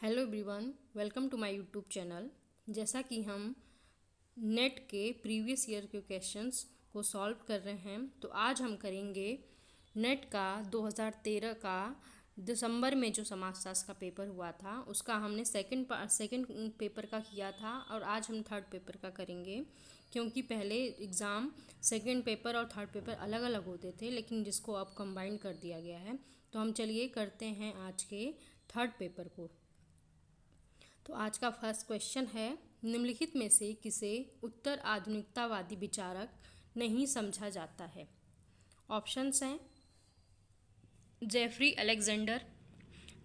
Hello everyone, welcome to my YouTube channel. जैसा कि हम नेट के प्रीवियस ईयर के क्वेश्चंस को सॉल्व कर रहे हैं, तो आज हम करेंगे नेट का 2013 का दिसंबर में जो समाजशास्त्र का पेपर हुआ था उसका हमने सेकंड पेपर का किया था और आज हम थर्ड पेपर का करेंगे। क्योंकि पहले एग्ज़ाम सेकंड पेपर और थर्ड पेपर अलग अलग होते थे, लेकिन जिसको अब कंबाइन कर दिया गया है। तो हम चलिए करते हैं आज के थर्ड पेपर को। तो आज का फर्स्ट क्वेश्चन है, निम्नलिखित में से किसे उत्तर आधुनिकतावादी विचारक नहीं समझा जाता है। ऑप्शंस हैं Jeffrey Alexander,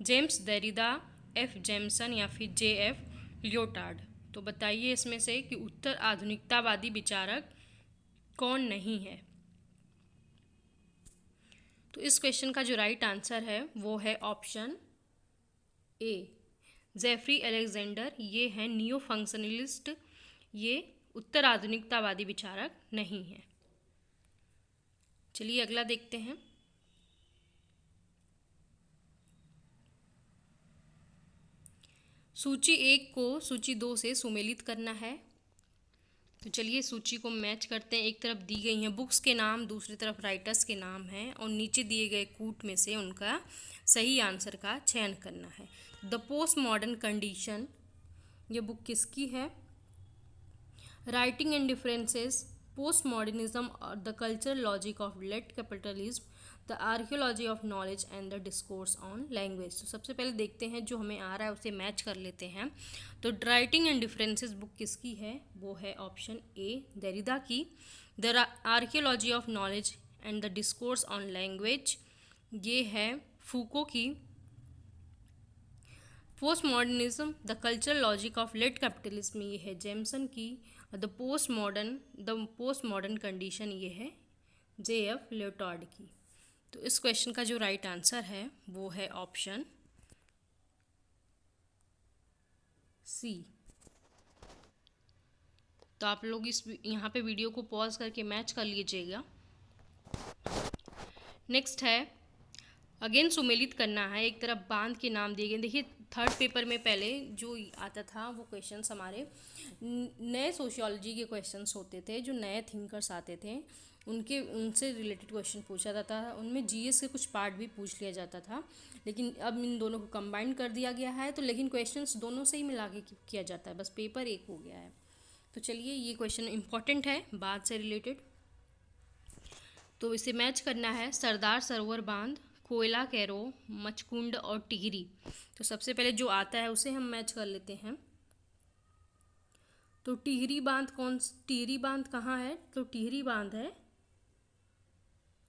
James Derrida, F Jameson या फिर जे एफ लियोटार्ड। तो बताइए इसमें से कि उत्तर आधुनिकतावादी विचारक कौन नहीं है। तो इस क्वेश्चन का जो राइट आंसर है वो है ऑप्शन ए, जेफरी अलेक्जेंडर। ये हैं नियो फंक्शनलिस्ट, ये उत्तर आधुनिकतावादी विचारक नहीं है। चलिए अगला देखते हैं। सूची 1 को सूची 2 से सुमेलित करना है। तो चलिए सूची को मैच करते हैं। एक तरफ दी गई हैं बुक्स के नाम, दूसरी तरफ राइटर्स के नाम हैं और नीचे दिए गए कूट में से उनका सही आंसर का चयन करना है। द पोस्ट मॉडर्न कंडीशन, ये बुक किसकी है? Writing and differences, post modernism और the cultural logic of late capitalism, the archaeology of knowledge and the discourse on language. तो सबसे पहले देखते हैं, जो हमें आ रहा है उसे मैच कर लेते हैं। तो राइटिंग एंड डिफरेंसेस बुक किसकी है? वो है ऑप्शन ए, देरिदा की। The archaeology of knowledge and the discourse on language, ये है फूको की। Postmodernism the cultural logic of late capitalism, ये है जेमसन की। द पोस्ट मॉडर्न कंडीशन, ये है जे एफ लियोटार्ड की। तो इस क्वेश्चन का जो राइट आंसर है वो है ऑप्शन सी। तो आप लोग इस यहाँ पे वीडियो को पॉज करके मैच कर लीजिएगा। नेक्स्ट है, अगेन सुमेलित करना है। एक तरफ बांध के नाम दिए गए। देखिए थर्ड पेपर में पहले जो आता था वो क्वेश्चंस हमारे नए सोशियोलॉजी के क्वेश्चंस होते थे, जो नए थिंकर्स आते थे उनसे रिलेटेड क्वेश्चन पूछा जाता था। उनमें जीएस के कुछ पार्ट भी पूछ लिया जाता था, लेकिन अब इन दोनों को कंबाइन कर दिया गया है। तो लेकिन क्वेश्चंस दोनों से ही मिला के किया जाता है, बस पेपर एक हो गया है। तो चलिए ये क्वेश्चन इंपॉर्टेंट है, बात से रिलेटेड, तो इसे मैच करना है। सरदार सरोवर बांध, कोयला कैरो, मचकुंड और टिहरी। तो सबसे पहले जो आता है उसे हम मैच कर लेते हैं। तो टिहरी बांध कहाँ है? तो टिहरी बांध है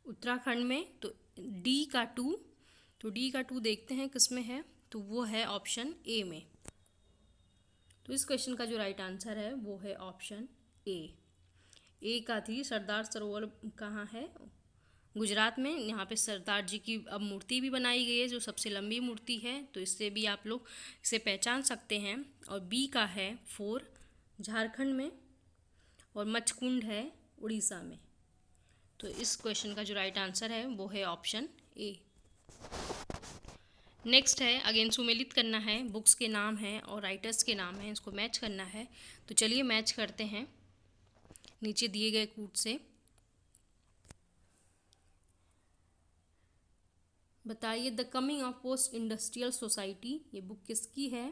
उत्तराखंड में। तो डी का 2, तो डी का 2 देखते हैं किस में है, तो वो है ऑप्शन ए में। तो इस क्वेश्चन का जो राइट आंसर है वो है ऑप्शन ए का 3। सरदार सरोवर कहाँ है? गुजरात में। यहाँ पे सरदार जी की अब मूर्ति भी बनाई गई है, जो सबसे लंबी मूर्ति है, तो इससे भी आप लोग इसे पहचान सकते हैं। और बी का है 4, झारखंड में। और मचकुंड है उड़ीसा में। तो इस क्वेश्चन का जो राइट आंसर है वो है ऑप्शन ए। नेक्स्ट है, अगेन सुमेलित करना है। बुक्स के नाम हैं और राइटर्स के नाम हैं, इसको मैच करना है। तो चलिए मैच करते हैं नीचे दिए गए कूट से। बताइए the coming of post industrial society, ये बुक किसकी है?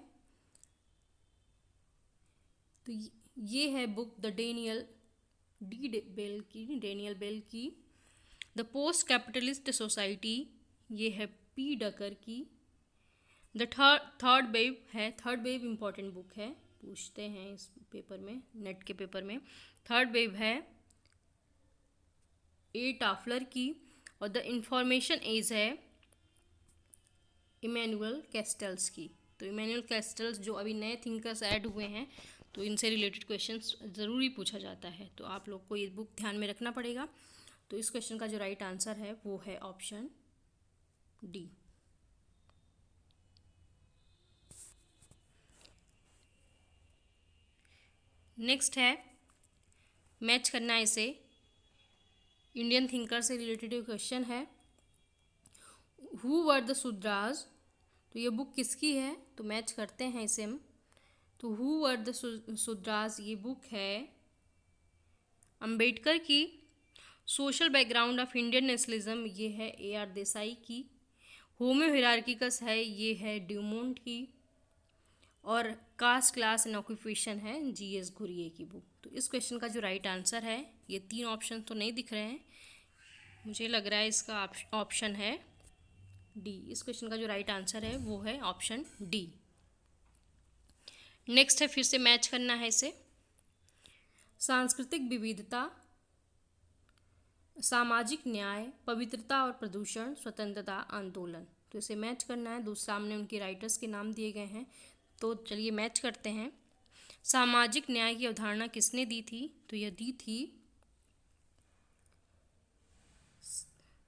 तो ये है बुक डेनियल बेल की। द पोस्ट कैपिटलिस्ट सोसाइटी, ये है पी डकर की। The third wave important book है, पूछते हैं इस पेपर में, नेट के पेपर में। थर्ड वेव है ए टाफलर की। और द इंफॉर्मेशन एज है इमैनुअल कैस्टल्स की। तो इमैनुअल कैस्टल्स जो अभी नए थिंकर्स ऐड हुए हैं, तो इनसे रिलेटेड क्वेश्चंस ज़रूरी पूछा जाता है, तो आप लोग को ये बुक ध्यान में रखना पड़ेगा। तो इस क्वेश्चन का जो राइट आंसर है वो है ऑप्शन डी। नेक्स्ट है, मैच करना है इसे, इंडियन थिंकर से रिलेटेड क्वेश्चन है। हु वर द शूद्रास तो ये बुक किसकी है, तो मैच करते हैं इसे हम। तो हु वर द शूद्रास, ये बुक है अंबेडकर की। Social background of Indian nationalism, ये है AR देसाई की। होमो हिरार्किकस है, ये है ड्यूमोंट की। और कास्ट क्लास एंड ऑक्यूपेशन है GS घुरिये की बुक। तो इस क्वेश्चन का जो राइट आंसर है, ये 3 ऑप्शन तो नहीं दिख रहे हैं, मुझे लग रहा है इसका ऑप्शन है डी। इस क्वेश्चन का जो राइट आंसर है वो है ऑप्शन डी। नेक्स्ट है, फिर से मैच करना है इसे। सांस्कृतिक विविधता, सामाजिक न्याय, पवित्रता और प्रदूषण, स्वतंत्रता आंदोलन। तो इसे मैच करना है, दो सामने उनके राइटर्स के नाम दिए गए हैं, तो चलिए मैच करते हैं। सामाजिक न्याय की अवधारणा किसने दी थी, तो यह दी थी,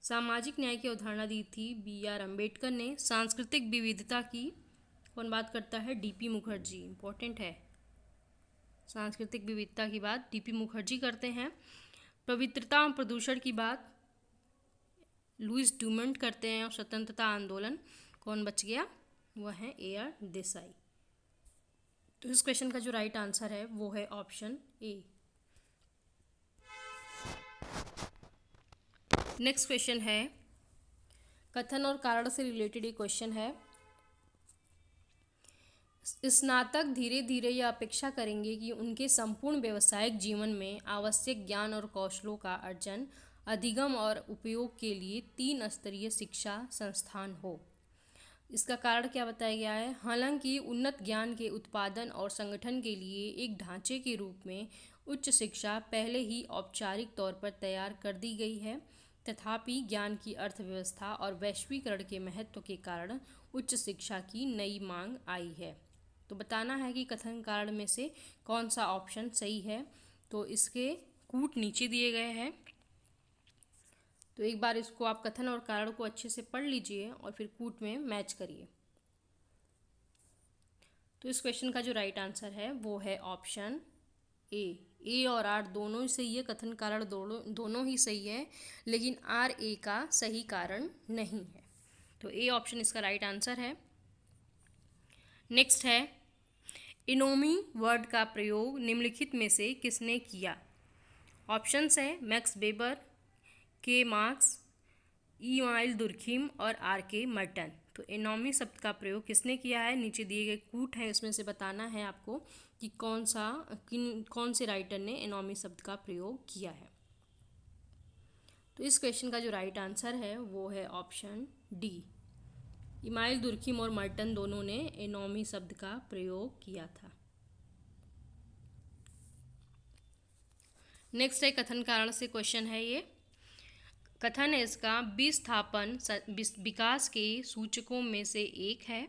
सामाजिक न्याय की अवधारणा दी थी BR अम्बेडकर ने। सांस्कृतिक विविधता की कौन बात करता है, DP मुखर्जी, इंपॉर्टेंट है। सांस्कृतिक विविधता की बात DP मुखर्जी करते हैं। पवित्रता और प्रदूषण की बात लुइस ड्यूमोंट करते हैं। और स्वतंत्रता आंदोलन कौन बच गया, वह है AR देसाई। तो इस क्वेश्चन का जो राइट आंसर है वो है ऑप्शन ए। नेक्स्ट क्वेश्चन है, कथन और कारण से रिलेटेड ये क्वेश्चन है। स्नातक धीरे धीरे यह अपेक्षा करेंगे कि उनके संपूर्ण व्यावसायिक जीवन में आवश्यक ज्ञान और कौशलों का अर्जन, अधिगम और उपयोग के लिए 3 स्तरीय शिक्षा संस्थान हो। इसका कारण क्या बताया गया है, हालांकि उन्नत ज्ञान के उत्पादन और संगठन के लिए एक ढांचे के रूप में उच्च शिक्षा पहले ही औपचारिक तौर पर तैयार कर दी गई है, तथापि ज्ञान की अर्थव्यवस्था और वैश्वीकरण के महत्व के कारण उच्च शिक्षा की नई मांग आई है। तो बताना है कि कथन कारण में से कौन सा ऑप्शन सही है। तो इसके कूट नीचे दिए गए हैं, तो एक बार इसको आप कथन और कारण को अच्छे से पढ़ लीजिए और फिर कूट में मैच करिए। तो इस क्वेश्चन का जो राइट आंसर है वो है ऑप्शन ए और आर दोनों ही सही है, कथन कारण दोनों ही सही है, लेकिन RA का सही कारण नहीं है। तो ए ऑप्शन इसका राइट आंसर है। नेक्स्ट है, इनोमी वर्ड का प्रयोग निम्नलिखित में से किसने किया। ऑप्शंस है मैक्स वेबर, के मार्क्स, इमाइल दुर्खिम और RK मर्टन। तो इनोमी शब्द का प्रयोग किसने किया है, नीचे दिए गए कूट है उसमें से बताना है आपको कि कौन से राइटर ने इनोमी शब्द का प्रयोग किया है। तो इस क्वेश्चन का जो राइट आंसर है वो है ऑप्शन डी। इमाइल दुर्खिम और मर्टन दोनों ने इनोमी शब्द का प्रयोग किया था। नेक्स्ट है, कथन कारण से क्वेश्चन है ये। कथन है इसका, विस्थापन विकास के सूचकों में से एक है।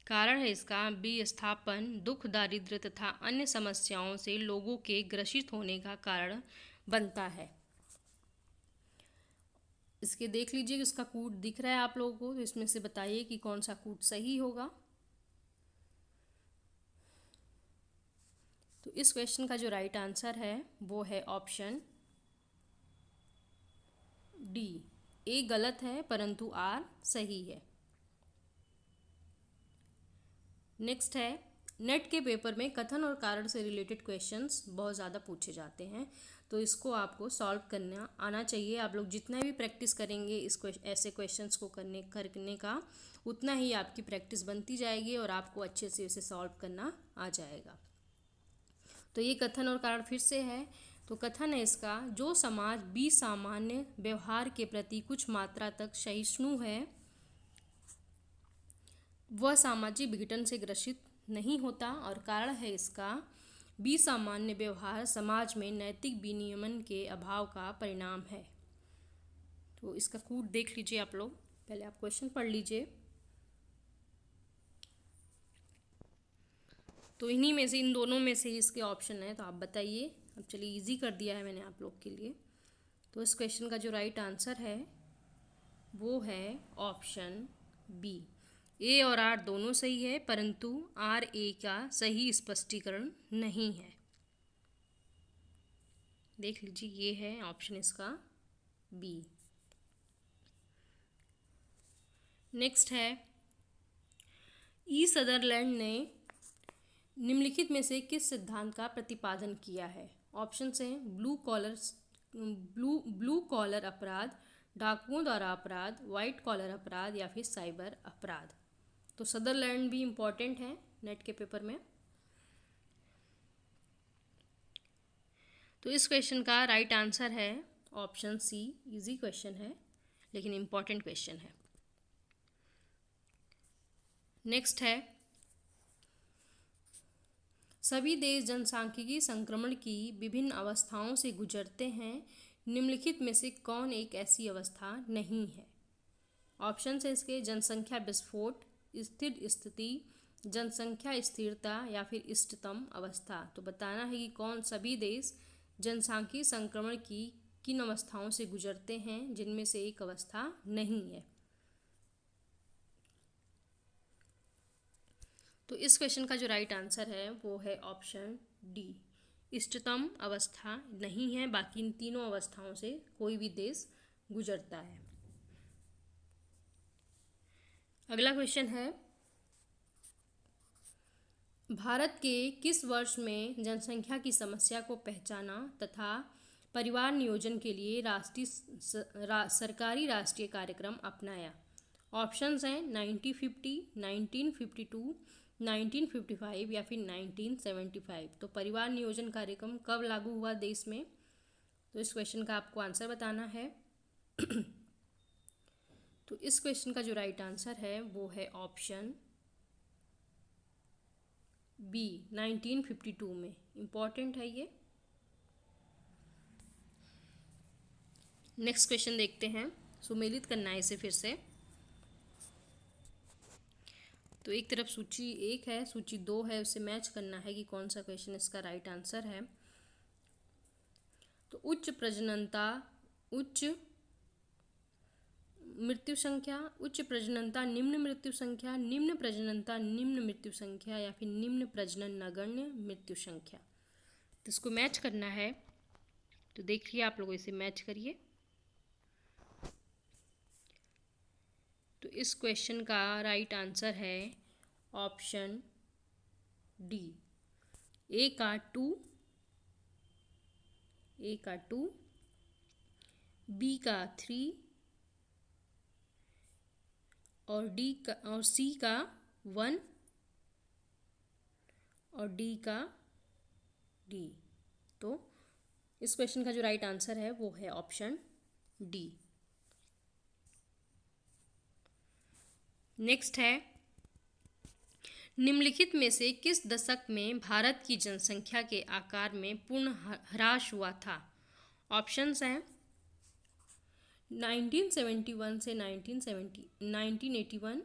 कारण है इसका, विस्थापन दुख, दारिद्र्य तथा अन्य समस्याओं से लोगों के ग्रसित होने का कारण बनता है। इसके देख लीजिए, इसका कूट दिख रहा है आप लोगों को, तो इसमें से बताइए कि कौन सा कूट सही होगा। तो इस क्वेश्चन का जो राइट आंसर है वो है ऑप्शन डी। ए गलत है परंतु आर सही है। नेक्स्ट है, नेट के पेपर में कथन और कारण से रिलेटेड क्वेश्चंस बहुत ज़्यादा पूछे जाते हैं, तो इसको आपको सॉल्व करना आना चाहिए। आप लोग जितना भी प्रैक्टिस करेंगे ऐसे क्वेश्चंस को करने का, उतना ही आपकी प्रैक्टिस बनती जाएगी और आपको अच्छे से इसे सॉल्व करना आ जाएगा। तो ये कथन और कारण फिर से है। तो कथन है इसका, जो समाज सामान्य व्यवहार के प्रति कुछ मात्रा तक सहिष्णु है वह सामाजिक विघटन से ग्रसित नहीं होता। और कारण है इसका, सामान्य व्यवहार समाज में नैतिक विनियमन के अभाव का परिणाम है। तो इसका कूट देख लीजिए आप लोग, पहले आप क्वेश्चन पढ़ लीजिए। तो इन्हीं में से, इन दोनों में से इसके ऑप्शन है, तो आप बताइए। अब चलिए, इजी कर दिया है मैंने आप लोग के लिए। तो इस क्वेश्चन का जो राइट आंसर है वो है ऑप्शन बी। ए और आर दोनों सही है, परंतु RA का सही स्पष्टीकरण नहीं है। देख लीजिए, ये है ऑप्शन इसका बी। नेक्स्ट है, ई सदरलैंड ने निम्नलिखित में से किस सिद्धांत का प्रतिपादन किया है? ऑप्शन हैं ब्लू कॉलर अपराध, डाकुओं द्वारा अपराध, व्हाइट कॉलर अपराध या फिर साइबर अपराध। तो सदरलैंड भी इम्पॉर्टेंट है नेट के पेपर में। तो इस क्वेश्चन का राइट आंसर है ऑप्शन सी। इजी क्वेश्चन है लेकिन इम्पॉर्टेंट क्वेश्चन है। नेक्स्ट है, सभी देश जनसांख्यिकी संक्रमण की विभिन्न अवस्थाओं से गुजरते हैं, निम्नलिखित में से कौन एक ऐसी अवस्था नहीं है? ऑप्शन है इसके जनसंख्या विस्फोट, स्थिर स्थिति, जनसंख्या स्थिरता या फिर इष्टतम अवस्था। तो बताना है कि कौन सभी देश जनसांख्यिकी संक्रमण की किन अवस्थाओं से गुजरते हैं जिनमें से एक अवस्था नहीं है। तो इस क्वेश्चन का जो राइट आंसर है वो है ऑप्शन डी, इष्टतम अवस्था नहीं है। बाकी इन तीनों अवस्थाओं से कोई भी देश गुजरता है। अगला क्वेश्चन है, भारत के किस वर्ष में जनसंख्या की समस्या को पहचाना तथा परिवार नियोजन के लिए सरकारी राष्ट्रीय कार्यक्रम अपनाया? ऑप्शंस हैं 1950, 1952, 1955 या फिर 1975। तो परिवार नियोजन कार्यक्रम कब लागू हुआ देश में? तो इस क्वेश्चन का आपको आंसर बताना है। तो इस क्वेश्चन का जो राइट आंसर है वो है ऑप्शन बी, 1952 में। इम्पॉर्टेंट है ये। नेक्स्ट क्वेश्चन देखते हैं, सुमेलित करना है इसे फिर से। तो एक तरफ सूची 1 है, सूची 2 है, उसे मैच करना है कि कौन सा क्वेश्चन इसका राइट आंसर है। तो उच्च प्रजननता, उच्च मृत्यु संख्या, उच्च प्रजननता, निम्न मृत्यु संख्या, निम्न प्रजननता, निम्न मृत्यु संख्या या फिर निम्न प्रजनन नगण्य मृत्यु संख्या। तो इसको मैच करना है। तो देखिए आप लोग इसे मैच करिए। तो इस क्वेश्चन का राइट आंसर है ऑप्शन डी, ए का 2, बी का 3 और डी का और सी का 1 और डी का डी। तो इस क्वेश्चन का जो राइट आंसर है वो है ऑप्शन डी। नेक्स्ट है, निम्नलिखित में से किस दशक में भारत की जनसंख्या के आकार में पूर्ण ह्रास हुआ था? ऑप्शंस हैं 1971 से 1981,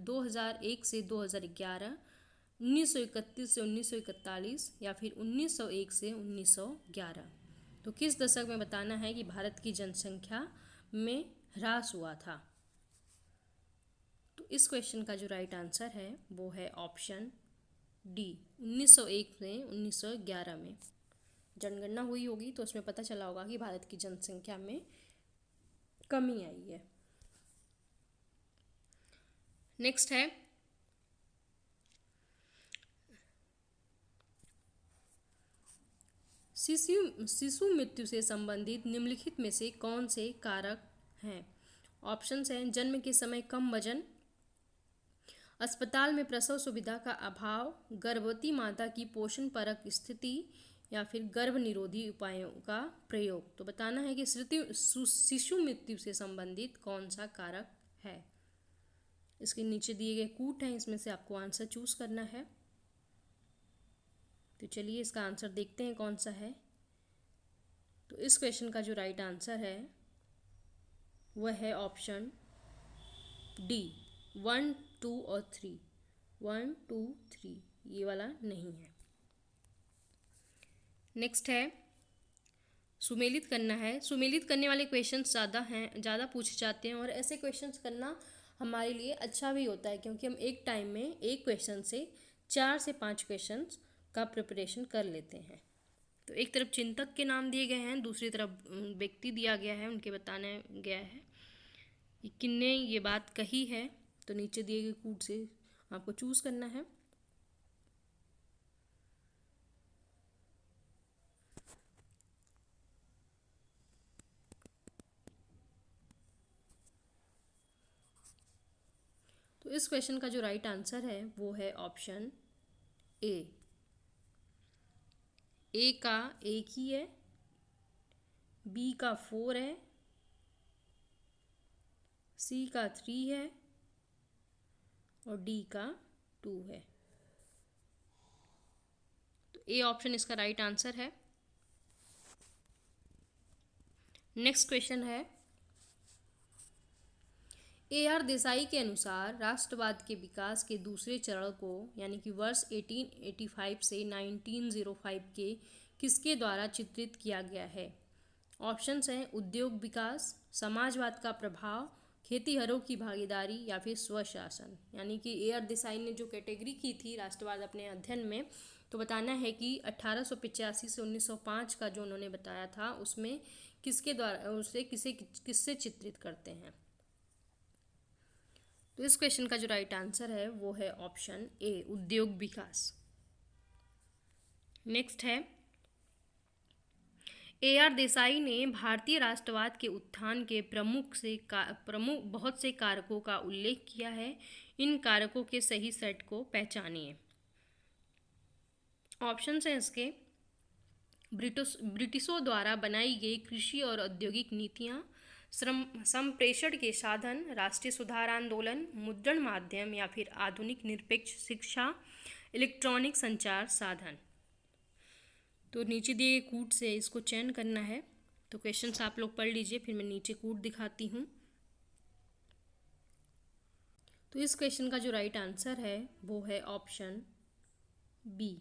2001 से 2011, 1931 से 1941 या फिर 1901 से 1911। तो किस दशक में बताना है कि भारत की जनसंख्या में ह्रास हुआ था? तो इस क्वेश्चन का जो राइट आंसर है वो है ऑप्शन डी, 1901 से 1911 में जनगणना हुई होगी तो उसमें पता चला होगा कि भारत की जनसंख्या में कमी आई है। नेक्स्ट है, शिशु मृत्यु से संबंधित निम्नलिखित में से कौन से कारक हैं? ऑप्शंस हैं जन्म के समय कम वजन, अस्पताल में प्रसव सुविधा का अभाव, गर्भवती माता की पोषण परक स्थिति या फिर गर्भ निरोधी उपायों का प्रयोग। तो बताना है कि शिशु मृत्यु से संबंधित कौन सा कारक है। इसके नीचे दिए गए कूट हैं, इसमें से आपको आंसर चूज करना है। तो चलिए इसका आंसर देखते हैं कौन सा है। तो इस क्वेश्चन का जो राइट आंसर है वह है ऑप्शन डी, 1, 2 और 3। 1, 2, 3 ये वाला नहीं है। नेक्स्ट है, सुमेलित करना है। सुमेलित करने वाले क्वेश्चंस ज़्यादा पूछे जाते हैं और ऐसे क्वेश्चंस करना हमारे लिए अच्छा भी होता है क्योंकि हम एक टाइम में एक क्वेश्चन से 4 से 5 क्वेश्चंस का प्रिपरेशन कर लेते हैं। तो एक तरफ चिंतक के नाम दिए गए हैं, दूसरी तरफ व्यक्ति दिया गया है, उनके बताने गया है कि किन्ने ये बात कही है। तो नीचे दिए गए कूट से आपको चूज करना है। तो इस क्वेश्चन का जो राइट आंसर है वो है ऑप्शन ए। ए का एक ही है, बी का 4 है, सी का 3 है और डी का 2 है। तो ए ऑप्शन इसका राइट आंसर है। नेक्स्ट क्वेश्चन है, AR देसाई के अनुसार राष्ट्रवाद के विकास के दूसरे चरण को यानी कि वर्ष 1885 से 1905 के किसके द्वारा चित्रित किया गया है? ऑप्शंस हैं उद्योग विकास, समाजवाद का प्रभाव, खेतीहरों की भागीदारी या फिर स्वशासन। यानी कि AR देसाई ने जो कैटेगरी की थी राष्ट्रवाद अपने अध्ययन में, तो बताना है कि 1885 से 1905 का जो उन्होंने बताया था उसमें किसके द्वारा उसे किससे चित्रित करते हैं। तो इस क्वेश्चन का जो राइट आंसर है वो है ऑप्शन ए, उद्योग विकास। नेक्स्ट है, AR देसाई ने भारतीय राष्ट्रवाद के उत्थान के प्रमुख बहुत से कारकों का उल्लेख किया है। इन कारकों के सही सेट को पहचानिए। ऑप्शंस हैं इसके, ब्रिटिशों द्वारा बनाई गई कृषि और औद्योगिक नीतियां, संप्रेषण के साधन, राष्ट्रीय सुधार आंदोलन, मुद्रण माध्यम या फिर आधुनिक निरपेक्ष शिक्षा, इलेक्ट्रॉनिक संचार साधन। तो नीचे दिए कूट से इसको चयन करना है। तो क्वेश्चंस आप लोग पढ़ लीजिए, फिर मैं नीचे कूट दिखाती हूँ। तो इस क्वेश्चन का जो राइट आंसर है वो है ऑप्शन बी।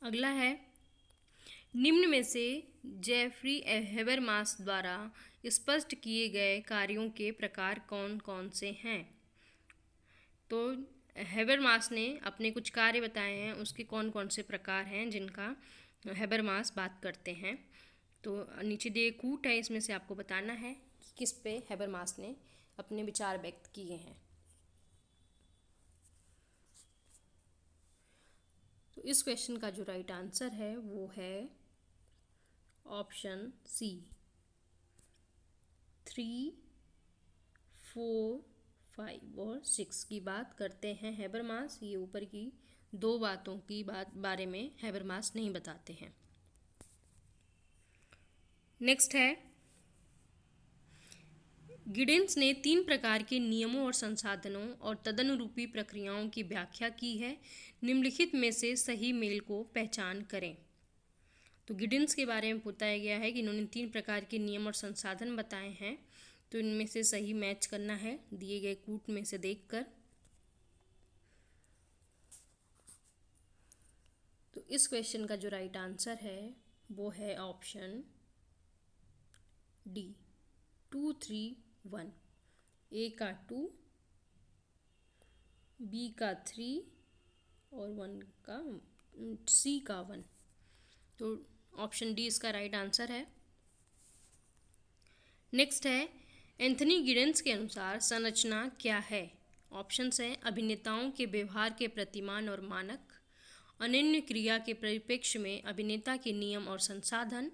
अगला है, निम्न में से जेफरी हेबरमास द्वारा स्पष्ट किए गए कार्यों के प्रकार कौन कौन से हैं? तो हेबरमास ने अपने कुछ कार्य बताए हैं, उसके कौन कौन से प्रकार हैं जिनका हेबरमास बात करते हैं। तो नीचे दिए कूट है, इसमें से आपको बताना है कि किस पे हेबरमास ने अपने विचार व्यक्त किए हैं। तो इस क्वेश्चन का जो राइट आंसर है वो है ऑप्शन सी, 3, 4, 5 और 6 की बात करते हैं हेबरमास। ये ऊपर की दो बातों की बारे में हेबरमास नहीं बताते हैं। नेक्स्ट है, गिडेंस ने 3 प्रकार के नियमों और संसाधनों और तदनुरूपी प्रक्रियाओं की व्याख्या की है। निम्नलिखित में से सही मेल को पहचान करें। तो गिडेंस के बारे में बताया गया है कि इन्होंने 3 प्रकार के नियम और संसाधन बताए हैं। तो इनमें से सही मैच करना है दिए गए कूट में से देखकर। तो इस क्वेश्चन का जो राइट आंसर है वो है ऑप्शन डी, 2, 3, 1। ए का 2, बी का 3 और 1 का सी का 1। तो ऑप्शन डी इसका राइट आंसर है। नेक्स्ट है, एंथनी गिडेंस के अनुसार संरचना क्या है? ऑप्शंस हैं अभिनेताओं के व्यवहार के प्रतिमान और मानक, अनन्य क्रिया के परिप्रेक्ष्य में अभिनेता के नियम और संसाधन,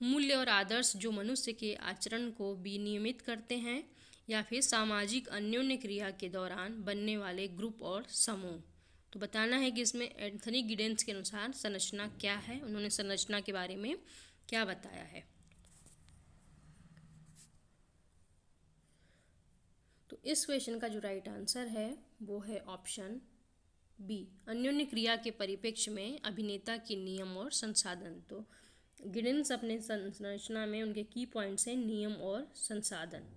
मूल्य और आदर्श जो मनुष्य के आचरण को विनियमित करते हैं, या फिर सामाजिक अन्योन्य क्रिया के दौरान बनने वाले ग्रुप और समूह। तो बताना है कि इसमें एंथनी गिडेंस के अनुसार संरचना क्या है, उन्होंने संरचना के बारे में क्या बताया है। तो इस क्वेश्चन का जो राइट आंसर है वो है ऑप्शन बी, अन्योन्य क्रिया के परिप्रेक्ष्य में अभिनेता के नियम और संसाधन। तो गिडेंस अपने संरचना में उनके की पॉइंट्स हैं नियम और संसाधन।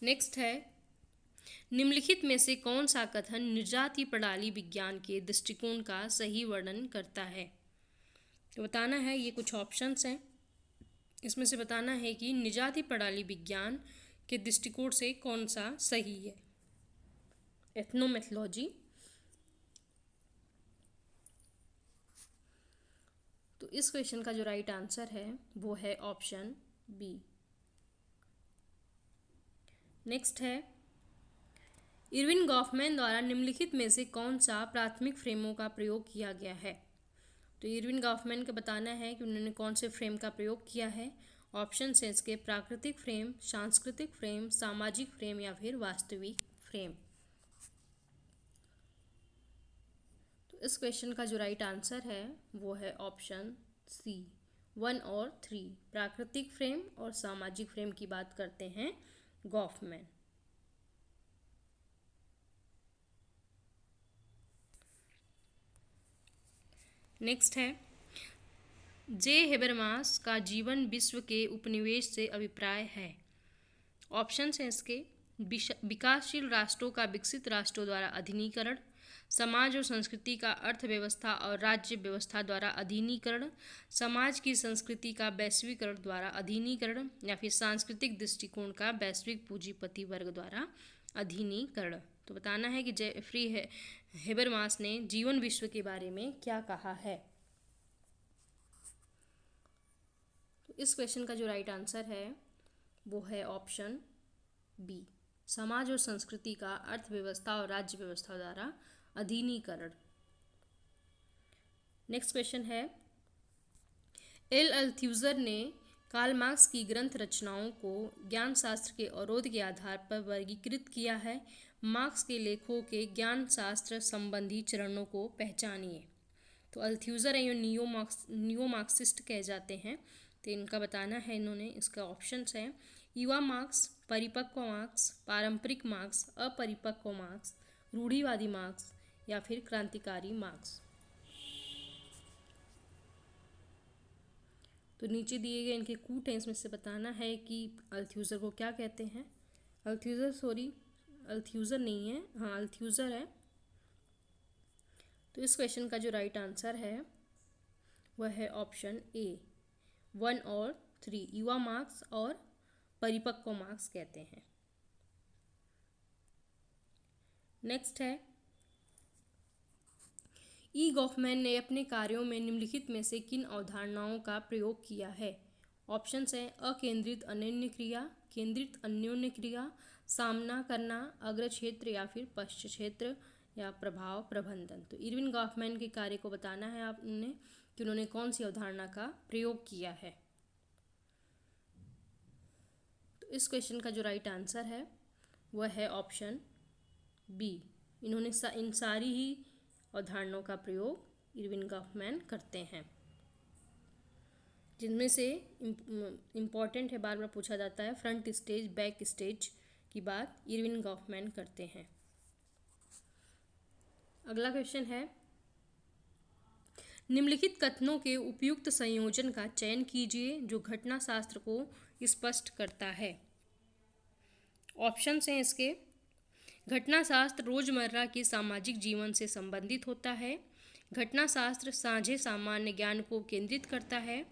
नेक्स्ट है, निम्नलिखित में से कौन सा कथन निर्जाति प्रणाली विज्ञान के दृष्टिकोण का सही वर्णन करता है? तो बताना है, ये कुछ ऑप्शंस हैं, इसमें से बताना है कि निजाति प्रणाली विज्ञान के दृष्टिकोण से कौन सा सही है। एथनोमेथोलॉजी, तो इस क्वेश्चन का जो राइट आंसर है वो है ऑप्शन बी। नेक्स्ट है, इरविन गॉफमैन द्वारा निम्नलिखित में से कौन सा प्राथमिक फ्रेमों का प्रयोग किया गया है। तो इरविन गॉफमैन को बताना है कि उन्होंने कौन से फ्रेम का प्रयोग किया है। ऑप्शन है इसके प्राकृतिक फ्रेम, सांस्कृतिक फ्रेम, सामाजिक फ्रेम या फिर वास्तविक फ्रेम। तो इस क्वेश्चन का जो राइट आंसर है वो है ऑप्शन सी, 1 और 3, प्राकृतिक फ्रेम और सामाजिक फ्रेम की बात करते हैं गॉफमैन। नेक्स्ट है, जे हेबरमास का जीवन विश्व के उपनिवेश से अभिप्राय है। ऑप्शन है इसके विकासशील राष्ट्रों का विकसित राष्ट्रों द्वारा अधीनीकरण, समाज और संस्कृति का अर्थव्यवस्था और राज्य व्यवस्था द्वारा अधीनीकरण, समाज की संस्कृति का वैश्वीकरण द्वारा अधीनीकरण या फिर सांस्कृतिक दृष्टिकोण का वैश्विक पूंजीपति वर्ग द्वारा अधीनीकरण। तो बताना है कि जेफरी हेबरमास ने जीवन विश्व के बारे में क्या कहा है। तो इस क्वेश्चन का जो राइट आंसर है वो है ऑप्शन बी, समाज और संस्कृति का अर्थव्यवस्था और राज्य व्यवस्था द्वारा अधीनीकरण। नेक्स्ट क्वेश्चन है, एल अल्थ्यूजर ने कार्ल मार्क्स की ग्रंथ रचनाओं को ज्ञान शास्त्र के अवरोध के आधार पर वर्गीकृत किया है। मार्क्स के लेखों के ज्ञान शास्त्र संबंधी चरणों को पहचानिए। तो अल्थ्यूजर है नियो मार्क्सिस्ट कह जाते हैं। तो इनका बताना है इन्होंने, इसका ऑप्शंस हैं युवा मार्क्स, परिपक्व मार्क्स, पारंपरिक मार्क्स, अपरिपक्व मार्क्स, रूढ़िवादी मार्क्स या फिर क्रांतिकारी मार्क्स। तो नीचे दिए गए इनके कूट हैं, इसमें से बताना है कि अल्थ्यूजर को क्या कहते हैं। अल्थ्यूजर नहीं है, हाँ अल्थ्यूजर है। तो इस क्वेश्चन का जो राइट आंसर है वह है ऑप्शन ए, 1 और 3, युवा मार्क्स और परिपक्व मार्क्स कहते हैं। नेक्स्ट है, ई गॉफमैन ने अपने कार्यों में निम्नलिखित में से किन अवधारणाओं का प्रयोग किया है। ऑप्शंस हैं अकेंद्रित अन्योन्य क्रिया, केंद्रित अन्योन्य क्रिया, सामना करना, अग्र क्षेत्र या फिर पश्च क्षेत्र या प्रभाव प्रबंधन। तो इरविन गॉफमैन के कार्य को बताना है आपने कि उन्होंने कौन सी अवधारणा का प्रयोग किया है। तो इस क्वेश्चन का जो राइट आंसर है वह है ऑप्शन बी, इन्होंने इन सारी ही अवधारणाओं का प्रयोग इरविन गॉफमैन करते हैं, जिनमें से इम्पॉर्टेंट है, बार बार पूछा जाता है, फ्रंट स्टेज बैक स्टेज की बात इरविन गॉफमैन करते हैं। अगला क्वेश्चन है, निम्नलिखित कथनों के उपयुक्त संयोजन का चयन कीजिए जो घटना शास्त्र को स्पष्ट करता है। ऑप्शंस हैं इसके घटना शास्त्र रोजमर्रा के सामाजिक जीवन से संबंधित होता है, घटना शास्त्र साझे सामान्य ज्ञान को केंद्रित करता है,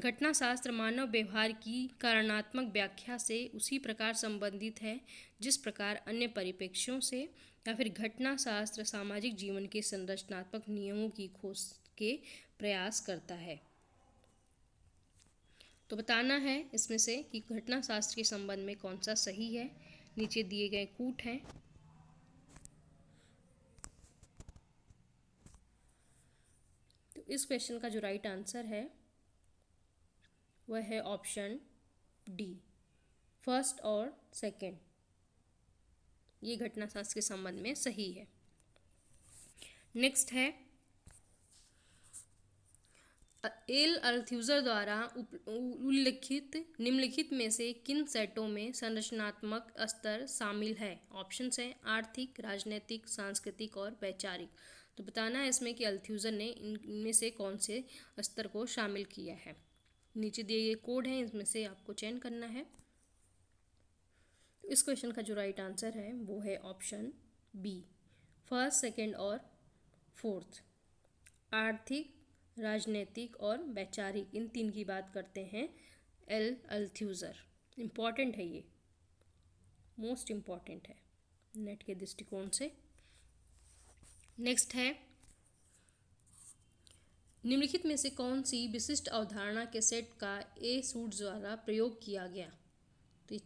घटना शास्त्र मानव व्यवहार की कारणात्मक व्याख्या से उसी प्रकार संबंधित है जिस प्रकार अन्य परिप्रेक्ष्यों से, या फिर घटना शास्त्र सामाजिक जीवन के संरचनात्मक नियमों की खोज के प्रयास करता है। तो बताना है इसमें से कि घटना शास्त्र के संबंध में कौन सा सही है। नीचे दिए गए कूट हैं। तो इस क्वेश्चन का जो राइट आंसर है वह है ऑप्शन डी, फर्स्ट और सेकंड, ये घटना शास्त्र के संबंध में सही है। नेक्स्ट है, एल अल्थ्यूजर द्वारा उल्लिखित निम्नलिखित में से किन सेटों में संरचनात्मक स्तर शामिल है। ऑप्शंस हैं आर्थिक, राजनीतिक, सांस्कृतिक और वैचारिक। तो बताना है इसमें कि अल्थ्यूजर ने इनमें से कौन से स्तर को शामिल किया है। नीचे दिए गए कोड हैं, इसमें से आपको चयन करना है। तो इस क्वेश्चन का जो राइट आंसर है वो है ऑप्शन बी, फर्स्ट, सेकेंड और फोर्थ। आर्थिक, राजनीतिक और वैचारिक, इन तीन की बात करते हैं एल अल्थ्यूजर। इम्पॉर्टेंट है, ये मोस्ट इम्पॉर्टेंट है नेट के दृष्टिकोण से। नेक्स्ट है, निम्नलिखित में से कौन सी विशिष्ट अवधारणा के सेट का ए सूट्स द्वारा प्रयोग किया गया? तो ये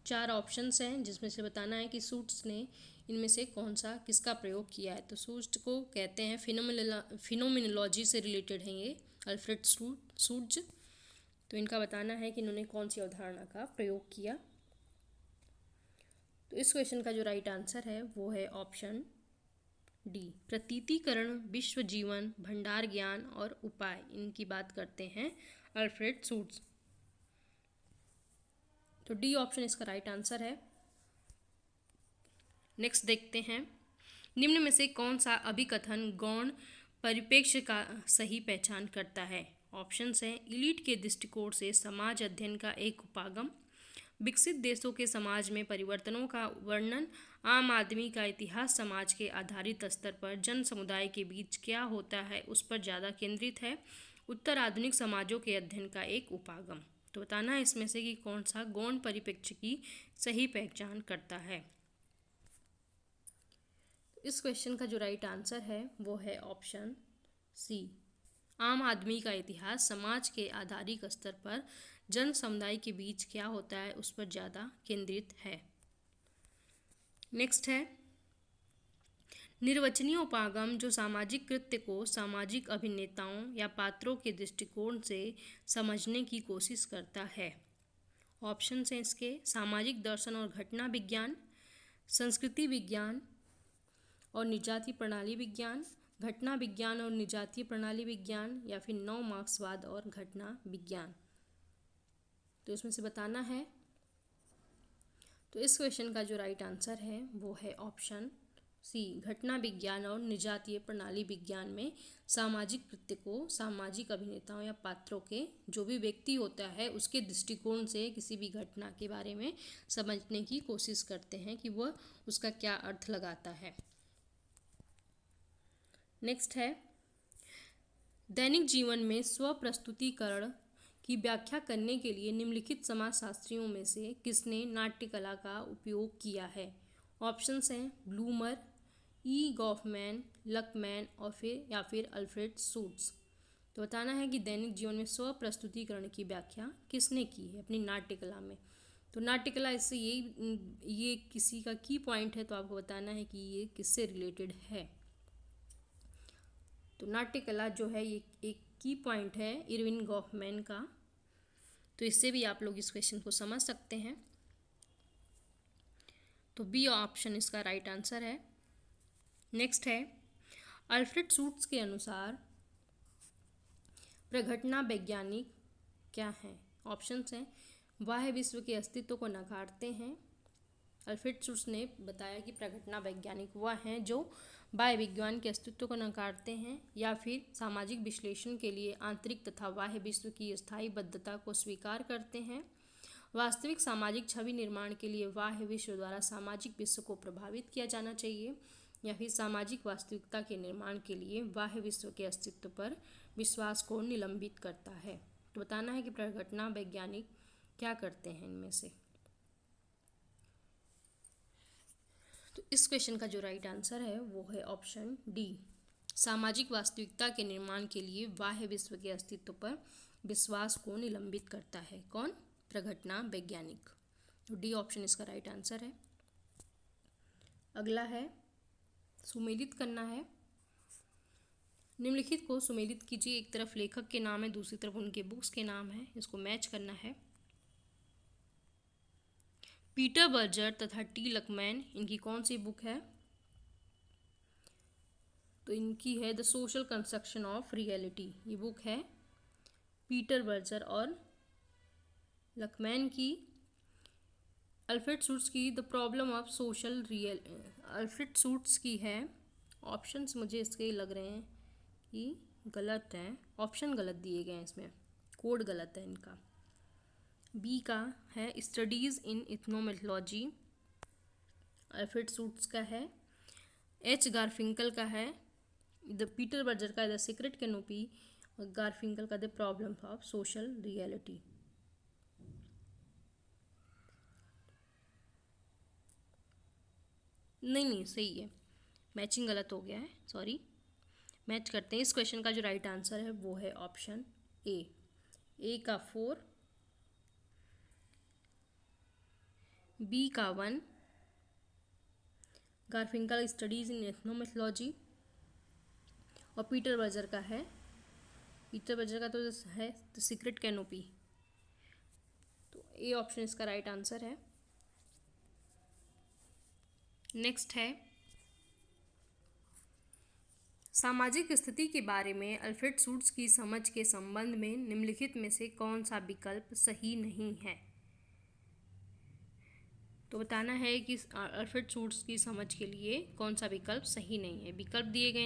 चार ऑप्शंस हैं जिसमें से बताना है कि सूट्स ने इनमें से कौन सा किसका प्रयोग किया है। तो सूट्स को कहते हैं फिनोमिनोलॉजी से रिलेटेड हैं ये अल्फ्रेड सूट्स। तो इनका बताना है कि इन्होंने कौन सी अवधारणा का प्रयोग किया। तो इस क्वेश्चन का जो राइट आंसर है वो है ऑप्शन डी, प्रतीतीकरण, विश्व जीवन, भंडार ज्ञान और उपाय, इनकी बात करते हैं अल्फ्रेड सूट्स। तो डी ऑप्शन इसका राइट आंसर है। नेक्स्ट देखते हैं, निम्न में से कौन सा अभिकथन गौण परिप्रेक्ष्य का सही पहचान करता है? ऑप्शंस हैं, इलीट के दृष्टिकोण से समाज अध्ययन का एक उपागम, विकसित देशों के समाज में परिवर्तनों का वर्णन, आम आदमी का इतिहास समाज के आधारित स्तर पर जन समुदाय के बीच क्या होता है उस पर ज़्यादा केंद्रित है, उत्तर आधुनिक समाजों के अध्ययन का एक उपागम। तो बताना है इसमें से कि कौन सा गौण परिप्रेक्ष्य की सही पहचान करता है। इस क्वेश्चन का जो राइट आंसर है वो है ऑप्शन सी, आम आदमी का इतिहास समाज के आधारिक स्तर पर जन समुदाय के बीच क्या होता है उस पर ज़्यादा केंद्रित है। नेक्स्ट है, निर्वचनीय उपागम जो सामाजिक कृत्य को सामाजिक अभिनेताओं या पात्रों के दृष्टिकोण से समझने की कोशिश करता है। ऑप्शन हैं इसके, सामाजिक दर्शन और घटना विज्ञान, संस्कृति विज्ञान और निजातीय प्रणाली विज्ञान, घटना विज्ञान और निजातीय प्रणाली विज्ञान, या फिर नव मार्क्सवाद और घटना विज्ञान। तो इसमें से बताना है। तो इस क्वेश्चन का जो राइट आंसर है वो है ऑप्शन सी, घटना विज्ञान और निजातीय प्रणाली विज्ञान में सामाजिक कृत्य को सामाजिक अभिनेताओं या पात्रों के, जो भी व्यक्ति होता है उसके दृष्टिकोण से किसी भी घटना के बारे में समझने की कोशिश करते हैं कि वह उसका क्या अर्थ लगाता है। नेक्स्ट है, दैनिक जीवन में स्व प्रस्तुतिकरण की व्याख्या करने के लिए निम्नलिखित समाजशास्त्रियों में से किसने नाट्य कला का उपयोग किया है? ऑप्शंस हैं, ब्लूमर, ई गॉफमैन, लकमैन और फिर अल्फ्रेड सूट्स। तो बताना है कि दैनिक जीवन में स्व प्रस्तुतिकरण की व्याख्या किसने की है अपनी नाट्य कला में। तो नाट्य कला इससे ये किसी का की पॉइंट है, तो आपको बताना है कि ये किससे रिलेटेड है। तो नाट्य कला जो है ये एक की पॉइंट है इरविन गॉफमैन का। तो इससे भी आप लोग इस क्वेश्चन को समझ सकते हैं। तो बी ऑप्शन इसका राइट आंसर है। नेक्स्ट है, अल्फ्रेड सूट्स के अनुसार प्रघटना वैज्ञानिक क्या है? ऑप्शंस हैं, बाह्य विश्व के अस्तित्व को नकारते हैं। अल्फ्रेड सूट्स ने बताया कि प्रघटना वैज्ञानिक वह हैं जो बाह्य विज्ञान के अस्तित्व को नकारते हैं, या फिर सामाजिक विश्लेषण के लिए आंतरिक तथा बाह्य विश्व की स्थायी बद्धता को स्वीकार करते हैं, वास्तविक सामाजिक छवि निर्माण के लिए बाह्य विश्व द्वारा सामाजिक विश्व को प्रभावित किया जाना चाहिए, या फिर सामाजिक वास्तविकता के निर्माण के लिए बाह्य विश्व के अस्तित्व पर विश्वास को निलंबित करता है। तो बताना है कि प्रघटना वैज्ञानिक क्या करते हैं इनमें से। तो इस क्वेश्चन का जो राइट आंसर है वो है ऑप्शन डी, सामाजिक वास्तविकता के निर्माण के लिए बाह्य विश्व के अस्तित्व पर विश्वास को निलंबित करता है। कौन? प्रघटना वैज्ञानिक। तो डी ऑप्शन इसका राइट आंसर है। अगला है, सुमेलित करना है। निम्नलिखित को सुमेलित कीजिए। एक तरफ लेखक के नाम है, दूसरी तरफ उनके बुक्स के नाम है, इसको मैच करना है। पीटर बर्जर तथा टी लकमैन, इनकी कौन सी बुक है? तो इनकी है the social construction of reality, ये बुक है पीटर बर्जर और लकमैन की। अल्फ्रेड सूट्स की the problem of social real, Alfred suits की है। ऑप्शंस मुझे इसके लग रहे हैं कि गलत हैं, ऑप्शन गलत दिए गए हैं, इसमें कोड गलत है इनका। बी का है स्टडीज़ इन इथनोमेथोलॉजी, अल्फ्रेड सूट्स का है। एच गारफिंकल का है द पीटर बर्जर का द सीक्रेट कैनोपी, गारफिंकल का the problem of social reality. नहीं सही है, मैचिंग गलत हो गया है, सॉरी। मैच करते हैं। इस क्वेश्चन का जो राइट आंसर है वो है ऑप्शन ए का 4, बी का 1, गारफिंकल स्टडीज इन एथनोमेथोलॉजी, और पीटर बर्जर का है, पीटर बर्जर का तो है द सीक्रेट कैनोपी। तो ए ऑप्शन इसका राइट आंसर है। नेक्स्ट है, सामाजिक स्थिति के बारे में अल्फ्रेड शूट्स की समझ के संबंध में निम्नलिखित में से कौन सा विकल्प सही नहीं है। तो बताना है कि अल्फ्रेड शूट्स की समझ के लिए कौन सा विकल्प सही नहीं है। विकल्प दिए गए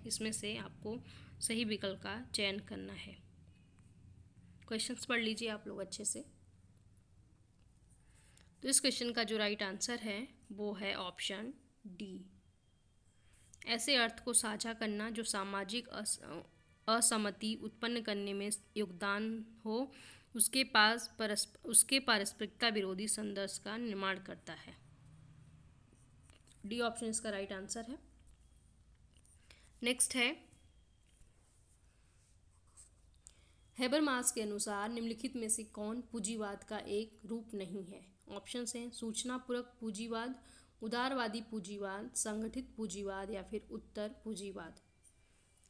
इसमें से आपको सही विकल्प का चयन करना है। क्वेश्चंस पढ़ लीजिए आप लोग अच्छे से। तो इस क्वेश्चन का जो राइट आंसर है वो है ऑप्शन डी, ऐसे अर्थ को साझा करना जो सामाजिक असहमति उत्पन्न करने में योगदान हो, उसके पारस्परिकता विरोधी संदर्भ का निर्माण करता है। डी ऑप्शन इसका राइट आंसर है। नेक्स्ट है, हेबरमास के अनुसार निम्नलिखित में से कौन पूंजीवाद का एक रूप नहीं है। ऑप्शन हैं सूचनापूर्वक पूंजीवाद, उदारवादी पूंजीवाद, संगठित पूंजीवाद या फिर उत्तर पूंजीवाद।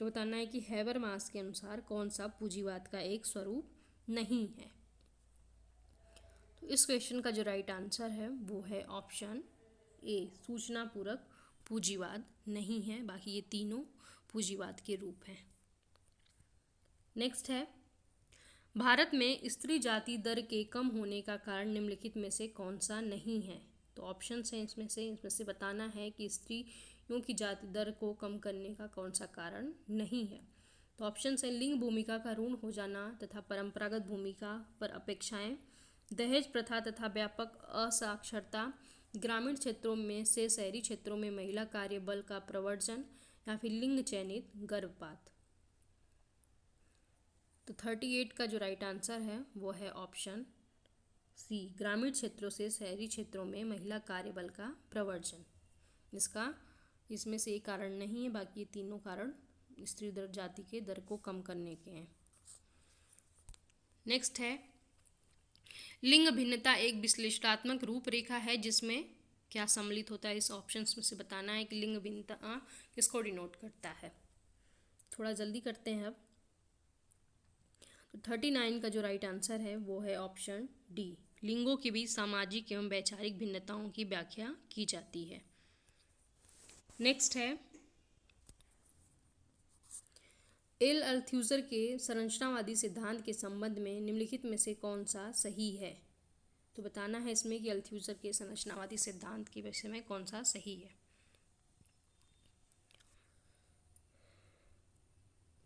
तो बताना है कि हेबरमास के अनुसार कौन सा पूंजीवाद का एक स्वरूप नहीं है। तो इस क्वेश्चन का जो राइट आंसर है वो है ऑप्शन ए, सूचनापूर्वक पूंजीवाद नहीं है, बाकी ये तीनों पूंजीवाद के रूप हैं। नेक्स्ट है, भारत में स्त्री जाति दर के कम होने का कारण निम्नलिखित में से कौन सा नहीं है। तो ऑप्शन हैं इसमें से बताना है कि स्त्रियों की जाति दर को कम करने का कौन सा कारण नहीं है। तो ऑप्शन हैं लिंग भूमिका का ऋण हो जाना तथा परंपरागत भूमिका पर अपेक्षाएं, दहेज प्रथा तथा व्यापक असाक्षरता, ग्रामीण क्षेत्रों में से शहरी क्षेत्रों में महिला कार्यबल का प्रवर्जन, या फिर लिंग चयनित गर्भपात। तो 38 का जो राइट आंसर है वो है ऑप्शन सी, ग्रामीण क्षेत्रों से शहरी क्षेत्रों में महिला कार्यबल का प्रवर्जन। इसमें से एक कारण नहीं है, बाकी तीनों कारण स्त्री दर जाति के दर को कम करने के हैं। नेक्स्ट है, लिंग भिन्नता एक विश्लेषणात्मक रूपरेखा है जिसमें क्या सम्मिलित होता है। इस ऑप्शन में से बताना है कि लिंग भिन्नता किसको डिनोट करता है। थोड़ा जल्दी करते हैं अब। तो 39 का जो राइट आंसर है वो है ऑप्शन डी, लिंगों के बीच सामाजिक एवं वैचारिक भिन्नताओं की व्याख्या की जाती है। नेक्स्ट है, एल अल्थ्यूजर के संरचनावादी सिद्धांत के संबंध में निम्नलिखित में से कौन सा सही है। तो बताना है इसमें कि अल्थ्यूजर के संरचनावादी सिद्धांत के विषय में कौन सा सही है।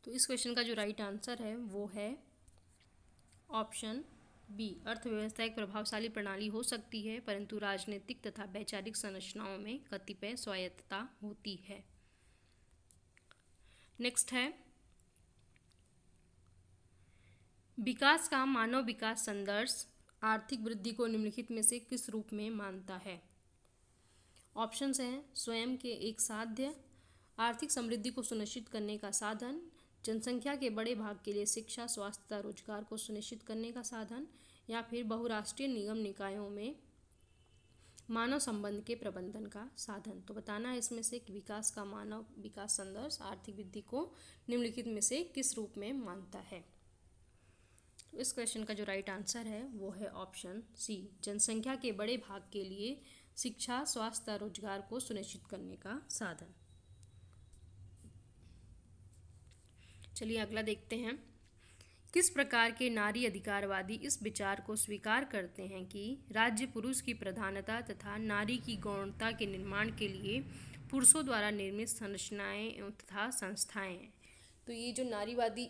तो इस क्वेश्चन का जो राइट आंसर है वो है ऑप्शन बी, अर्थव्यवस्था एक प्रभावशाली प्रणाली हो सकती है परंतु राजनीतिक तथा वैचारिक संरचनाओं में कतिपय स्वायत्तता होती है। नेक्स्ट है, विकास का मानव विकास संदर्भ आर्थिक वृद्धि को निम्नलिखित में से किस रूप में मानता है। ऑप्शंस हैं स्वयं के एक साध्य, आर्थिक समृद्धि को सुनिश्चित करने का साधन, जनसंख्या के बड़े भाग के लिए शिक्षा, स्वास्थ्य तथा रोजगार को सुनिश्चित करने का साधन, या फिर बहुराष्ट्रीय निगम निकायों में मानव संबंध के प्रबंधन का साधन। तो बताना है इसमें से कि विकास का मानव विकास संदर्भ आर्थिक वृद्धि को निम्नलिखित में से किस रूप में मानता है। तो इस क्वेश्चन का जो राइट आंसर है वो है ऑप्शन सी, जनसंख्या के बड़े भाग के लिए शिक्षा, स्वास्थ्य, रोजगार को सुनिश्चित करने का साधन। चलिए अगला देखते हैं, किस प्रकार के नारी अधिकारवादी इस विचार को स्वीकार करते हैं कि राज्य पुरुष की प्रधानता तथा नारी की गौणता के निर्माण के लिए पुरुषों द्वारा निर्मित संरचनाएं तथा संस्थाएं हैं। तो ये जो नारीवादी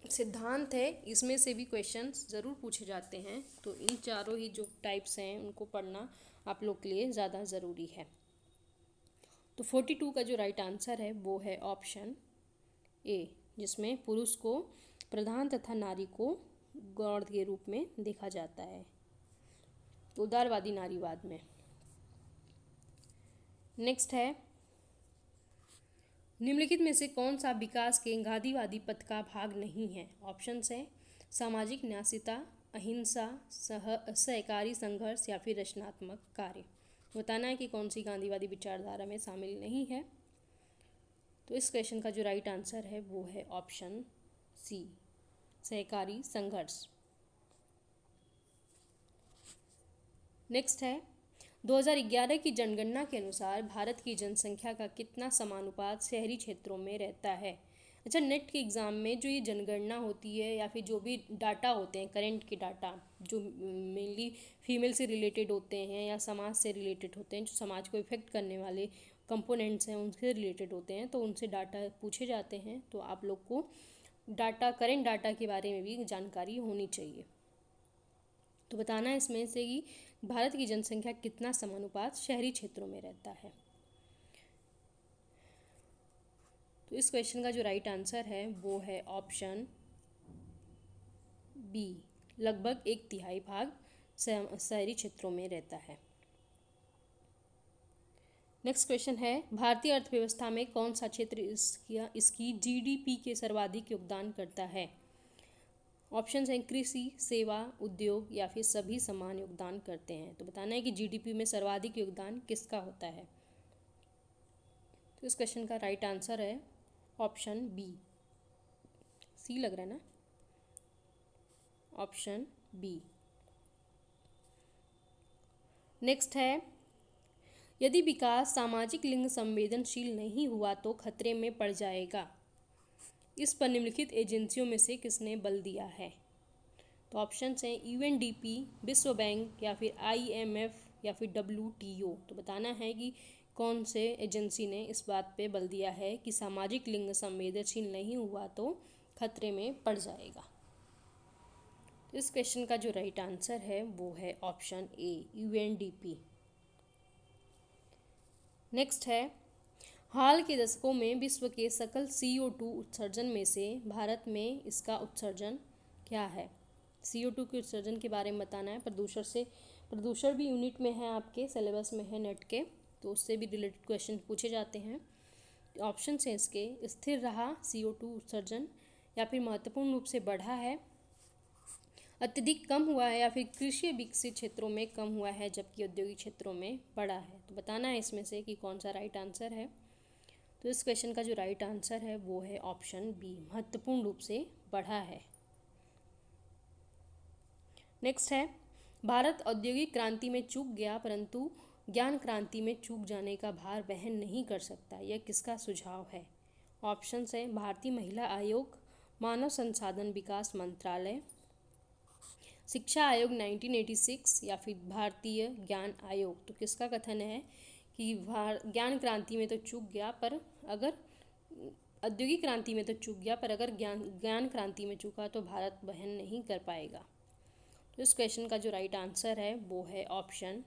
सिद्धांत है इसमें से भी क्वेश्चंस ज़रूर पूछे जाते हैं, तो इन चारों ही जो टाइप्स हैं उनको पढ़ना आप लोग के लिए ज़्यादा ज़रूरी है। तो 42 का जो राइट आंसर है वो है ऑप्शन ए, जिसमें पुरुष को प्रधान तथा नारी को गौण के रूप में देखा जाता है उदारवादी नारीवाद में। नेक्स्ट है, निम्नलिखित में से कौन सा विकास के गांधीवादी पथ का भाग नहीं है? ऑप्शन है सामाजिक न्यायिकता, अहिंसा, सहकारी संघर्ष या फिर रचनात्मक कार्य। बताना है कि कौन सी गांधीवादी विचारधारा में शामिल नहीं है। तो इस क्वेश्चन का जो राइट आंसर है वो है ऑप्शन सी, सहकारी संघर्ष। नेक्स्ट है 2011 की जनगणना के अनुसार भारत की जनसंख्या का कितना समानुपात शहरी क्षेत्रों में रहता है? अच्छा, नेट के एग्ज़ाम में जो ये जनगणना होती है या फिर जो भी डाटा होते हैं, करंट के डाटा जो मेनली फीमेल से रिलेटेड होते हैं या समाज से रिलेटेड होते हैं, जो समाज को इफेक्ट करने वाले कंपोनेंट्स हैं उनसे रिलेटेड होते हैं, तो उनसे डाटा पूछे जाते हैं। तो आप लोग को डाटा, करंट डाटा के बारे में भी जानकारी होनी चाहिए। तो बताना है इसमें से कि भारत की जनसंख्या कितना समानुपात शहरी क्षेत्रों में रहता है। तो इस क्वेश्चन का जो राइट आंसर है वो है ऑप्शन बी, लगभग 1/3 भाग शहरी क्षेत्रों में रहता है। नेक्स्ट क्वेश्चन है भारतीय अर्थव्यवस्था में कौन सा क्षेत्र इसकी जीडीपी के सर्वाधिक योगदान करता है? ऑप्शन हैं कृषि, सेवा, उद्योग या फिर सभी समान योगदान करते हैं। तो बताना है कि जीडीपी में सर्वाधिक योगदान किसका होता है? तो इस क्वेश्चन का राइट आंसर है ऑप्शन बी, सी लग रहा है ना, ऑप्शन बी। नेक्स्ट है यदि विकास सामाजिक लिंग संवेदनशील नहीं हुआ तो खतरे में पड़ जाएगा। इस पर निम्नलिखित एजेंसियों में से किसने बल दिया है? तो ऑप्शन हैं यूएनडीपी, विश्व बैंक या फिर आईएमएफ या फिर डब्ल्यूटीओ। तो बताना है कि कौन से एजेंसी ने इस बात पे बल दिया है कि सामाजिक लिंग संवेदनशील नहीं हुआ तो खतरे में पड़ जाएगा। तो इस क्वेश्चन का जो राइट आंसर है वो है ऑप्शन ए, यूएनडीपी। नेक्स्ट है हाल के दशकों में विश्व के सकल CO2 उत्सर्जन में से भारत में इसका उत्सर्जन क्या है? CO2 के उत्सर्जन के बारे में बताना है। प्रदूषण भी यूनिट में है, आपके सिलेबस में है नेट के, तो उससे भी रिलेटेड क्वेश्चन पूछे जाते हैं। ऑप्शन है इसके स्थिर रहा CO2 उत्सर्जन, या फिर महत्वपूर्ण रूप से बढ़ा है, अत्यधिक कम हुआ है, या फिर कृषि विकसित क्षेत्रों में कम हुआ है जबकि औद्योगिक क्षेत्रों में बढ़ा है। तो बताना है इसमें से कि कौन सा राइट आंसर है। तो इस क्वेश्चन का जो राइट आंसर है वो है ऑप्शन बी, महत्वपूर्ण रूप से बढ़ा है। नेक्स्ट है भारत औद्योगिक क्रांति में चूक गया परंतु ज्ञान क्रांति में चूक जाने का भार वहन नहीं कर सकता, यह किसका सुझाव है? ऑप्शन है भारतीय महिला आयोग, मानव संसाधन विकास मंत्रालय, शिक्षा आयोग 1986 या फिर भारतीय ज्ञान आयोग। तो किसका कथन है कि ज्ञान क्रांति में तो चूक गया पर अगर औद्योगिक क्रांति में तो चूक गया पर अगर ज्ञान क्रांति में चूका तो भारत वहन नहीं कर पाएगा। तो इस क्वेश्चन का जो राइट आंसर है वो है ऑप्शन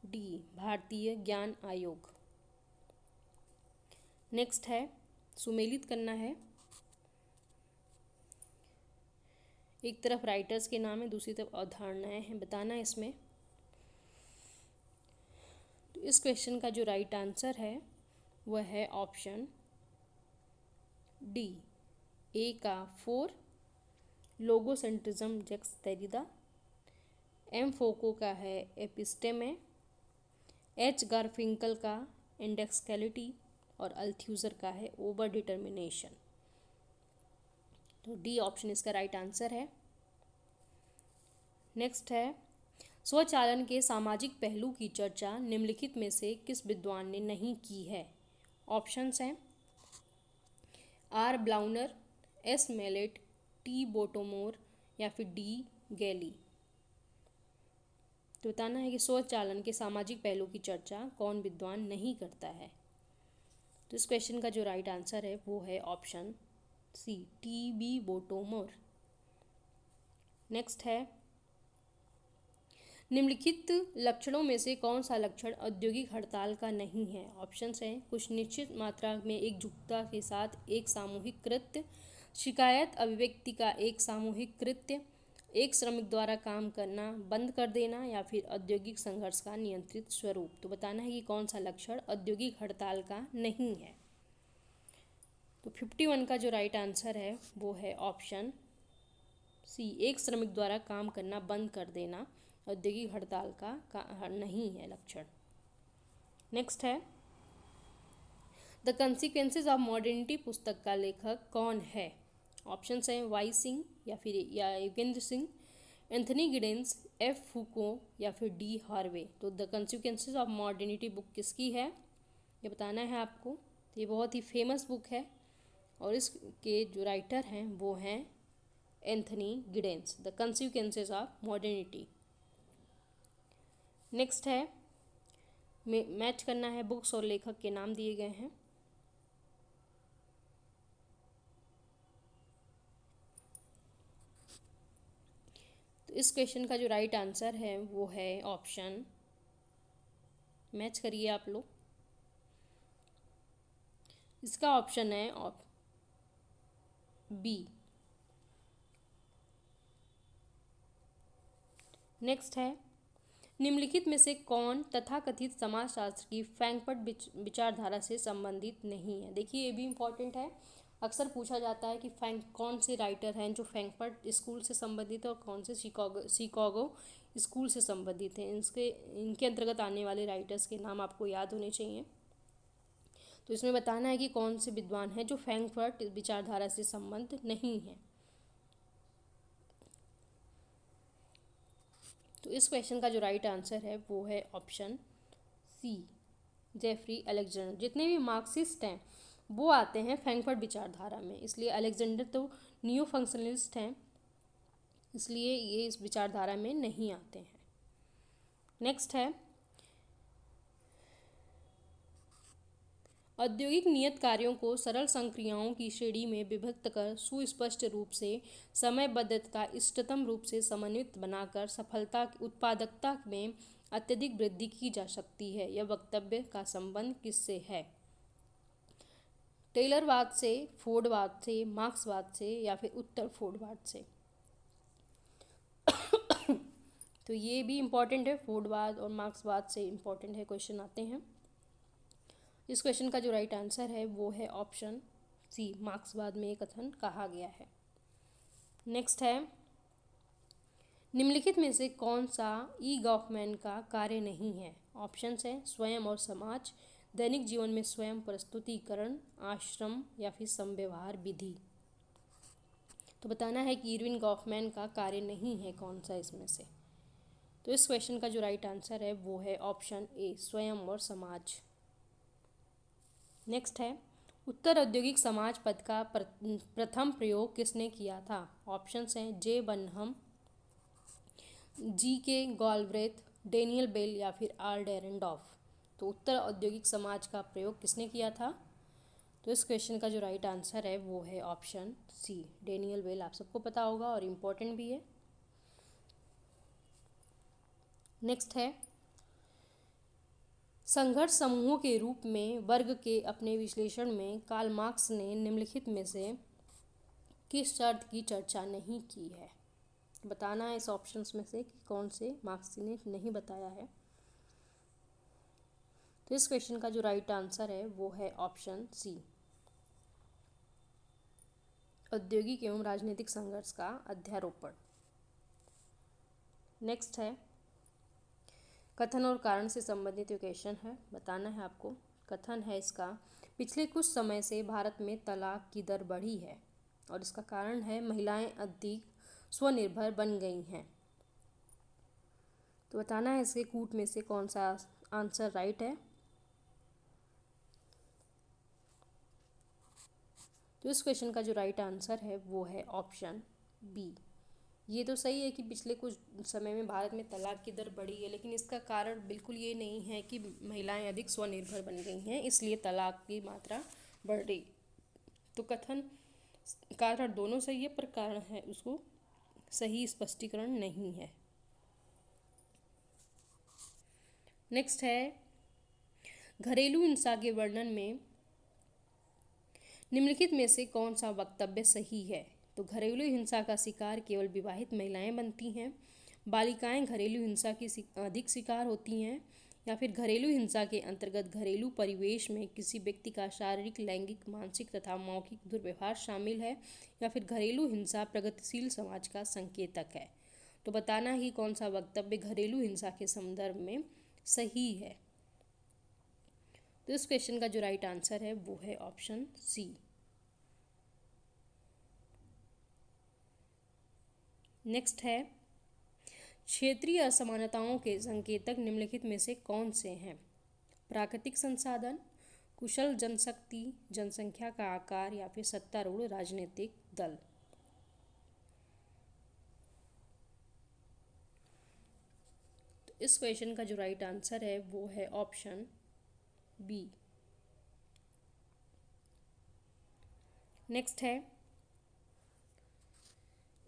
डी, भारतीय ज्ञान आयोग। नेक्स्ट है सुमेलित करना है। एक तरफ राइटर्स के नाम है, दूसरी तरफ अवधारणाएं हैं, बताना है इसमें। तो इस क्वेश्चन का जो राइट आंसर है वह है ऑप्शन डी, ए का 4 लोगोसेंट्रिज्म जैक्स देरिडा, एम फोको का है एपिस्टेमे, एच गारफिंकल का इंडेक्सैलिटी और अल्थ्यूजर का है ओवर डिटर्मिनेशन। तो डी ऑप्शन इसका राइट आंसर है। नेक्स्ट है स्वचालन के सामाजिक पहलू की चर्चा निम्नलिखित में से किस विद्वान ने नहीं की है? ऑप्शंस हैं आर ब्लाउनर, एस मेलेट, टी बोटोमोर या फिर डी गैली। तो बताना है कि स्वचालन के सामाजिक पहलू की चर्चा कौन विद्वान नहीं करता है। तो इस क्वेश्चन का जो राइट आंसर है वो है ऑप्शन सी, टी बोटोमोर। नेक्स्ट है निम्नलिखित लक्षणों में से कौन सा लक्षण औद्योगिक हड़ताल का नहीं है? ऑप्शंस हैं कुछ निश्चित मात्रा में एकजुटता के साथ एक सामूहिक कृत्य, शिकायत अभिव्यक्ति का एक सामूहिक कृत्य, एक श्रमिक द्वारा काम करना बंद कर देना या फिर औद्योगिक संघर्ष का नियंत्रित स्वरूप। तो बताना है कि कौन सा लक्षण औद्योगिक हड़ताल का नहीं है। तो 51 का जो राइट आंसर है वो है ऑप्शन सी, एक श्रमिक द्वारा काम करना बंद कर देना औद्योगिक हड़ताल का नहीं है लक्षण। नेक्स्ट है द कंसिक्वेंसेज ऑफ मॉडर्निटी पुस्तक का लेखक कौन है। ऑप्शंस हैं वाई सिंह या Yogendra Singh, Anthony Giddens, F Foucault या फिर डी हार्वे। तो the consequences of modernity book किसकी है ये बताना है आपको। तो ये बहुत ही फेमस बुक है और इसके जो राइटर हैं वो हैं Anthony Giddens. The consequences of modernity. Next है मैच करना है, बुक्स और लेखक के नाम दिए गए हैं। तो इस क्वेश्चन का जो राइट आंसर है वो है ऑप्शन, मैच करिए आप लोग, इसका ऑप्शन है बी। नेक्स्ट है निम्नलिखित में से कौन तथाकथित समाजशास्त्र की फ्रैंकफर्ट विचारधारा से संबंधित नहीं है। देखिए ये भी इम्पोर्टेंट है, अक्सर पूछा जाता है कि कौन से राइटर हैं जो फ्रैंकफर्ट स्कूल से संबंधित है और कौन से शिकागो स्कूल से संबंधित हैं। इनके अंतर्गत आने वाले राइटर्स के नाम आपको याद होने चाहिए। तो इसमें बताना है कि कौन से विद्वान हैं जो फ्रैंकफर्ट विचारधारा से संबंध नहीं है। तो इस क्वेश्चन का जो राइट आंसर है वो है ऑप्शन सी, जेफरी अलेक्जेंडर। जितने भी मार्क्सिस्ट हैं वो आते हैं फ्रैंकफर्ट विचारधारा में, इसलिए अलेक्जेंडर तो न्यू फंक्शनलिस्ट हैं, इसलिए ये इस विचारधारा में नहीं आते हैं। नेक्स्ट है औद्योगिक नियत कार्यों को सरल संक्रियाओं की श्रेणी में विभक्त कर सुस्पष्ट रूप से समयबद्धता इष्टतम रूप से समन्वित बनाकर सफलता उत्पादकता में अत्यधिक वृद्धि की जा सकती है। यह वक्तव्य का संबंध किससे है। टेलरवाद से, फोर्डवाद से, मार्क्सवाद से या फिर उत्तर फोर्डवाद से। तो ये भी इम्पॉर्टेंट है, फोर्डवाद और मार्क्सवाद से इम्पॉर्टेंट है क्वेश्चन आते हैं। इस क्वेश्चन का जो राइट आंसर है वो है ऑप्शन सी, मार्क्सवाद में कथन कहा गया है। नेक्स्ट है निम्नलिखित में से कौन सा ई गॉफमैन का कार्य नहीं है। ऑप्शंस हैं स्वयं और समाज, दैनिक जीवन में स्वयं प्रस्तुतिकरण, आश्रम या फिर समव्यवहार विधि। तो बताना है कि इरविन गॉफमैन का कार्य नहीं है कौन सा इसमें से। तो इस क्वेश्चन का जो राइट आंसर है वो है ऑप्शन ए, स्वयं और समाज। नेक्स्ट है उत्तर औद्योगिक समाज पद का प्रथम प्रयोग किसने किया था। ऑप्शंस हैं जे बन्हम, जी के गॉलब्रेथ, डेनियल बेल या फिर आर डेरेंडॉफ। तो उत्तर औद्योगिक समाज का प्रयोग किसने किया था। तो इस क्वेश्चन का जो राइट आंसर है वो है ऑप्शन सी, डेनियल बेल। आप सबको पता होगा और इम्पोर्टेंट भी है। नेक्स्ट है संघर्ष समूहों के रूप में वर्ग के अपने विश्लेषण में कार्ल मार्क्स ने निम्नलिखित में से किस शर्त की चर्चा नहीं की है। बताना है इस ऑप्शंस में से कि कौन से मार्क्स ने नहीं बताया है। तो इस क्वेश्चन का जो राइट आंसर है वो है ऑप्शन सी, औद्योगिक एवं राजनीतिक संघर्ष का अध्यारोपण। नेक्स्ट है कथन और कारण से संबंधित क्वेश्चन है, बताना है आपको। कथन है इसका, पिछले कुछ समय से भारत में तलाक की दर बढ़ी है और इसका कारण है महिलाएं अधिक स्वनिर्भर बन गई हैं। तो बताना है इसके कूट में से कौन सा आंसर राइट है। तो इस क्वेश्चन का जो राइट आंसर है वो है ऑप्शन बी। ये तो सही है कि पिछले कुछ समय में भारत में तलाक की दर बढ़ी है, लेकिन इसका कारण बिल्कुल ये नहीं है कि महिलाएं अधिक स्वनिर्भर बन गई हैं इसलिए तलाक की मात्रा बढ़ रही। तो कथन कारण दोनों सही है पर कारण है उसको सही स्पष्टीकरण नहीं है। नेक्स्ट है घरेलू हिंसा के वर्णन में निम्नलिखित में से कौन सा वक्तव्य सही है। तो घरेलू हिंसा का शिकार केवल विवाहित महिलाएं बनती हैं, बालिकाएं घरेलू हिंसा की अधिक शिकार होती हैं, या फिर घरेलू हिंसा के अंतर्गत घरेलू परिवेश में किसी व्यक्ति का शारीरिक, लैंगिक, मानसिक तथा मौखिक दुर्व्यवहार शामिल है, या फिर घरेलू हिंसा प्रगतिशील समाज का संकेतक है। तो बताना है कि कौन सा वक्तव्य घरेलू हिंसा के संदर्भ में सही है। तो इस क्वेश्चन का जो राइट आंसर है वो है ऑप्शन सी। नेक्स्ट है, क्षेत्रीय असमानताओं के संकेतक निम्नलिखित में से कौन से हैं? प्राकृतिक संसाधन, कुशल जनशक्ति, जनसंख्या का आकार, या फिर सत्तारूढ़ राजनीतिक दल। तो इस क्वेश्चन का जो राइट आंसर है वो है ऑप्शन बी। नेक्स्ट है,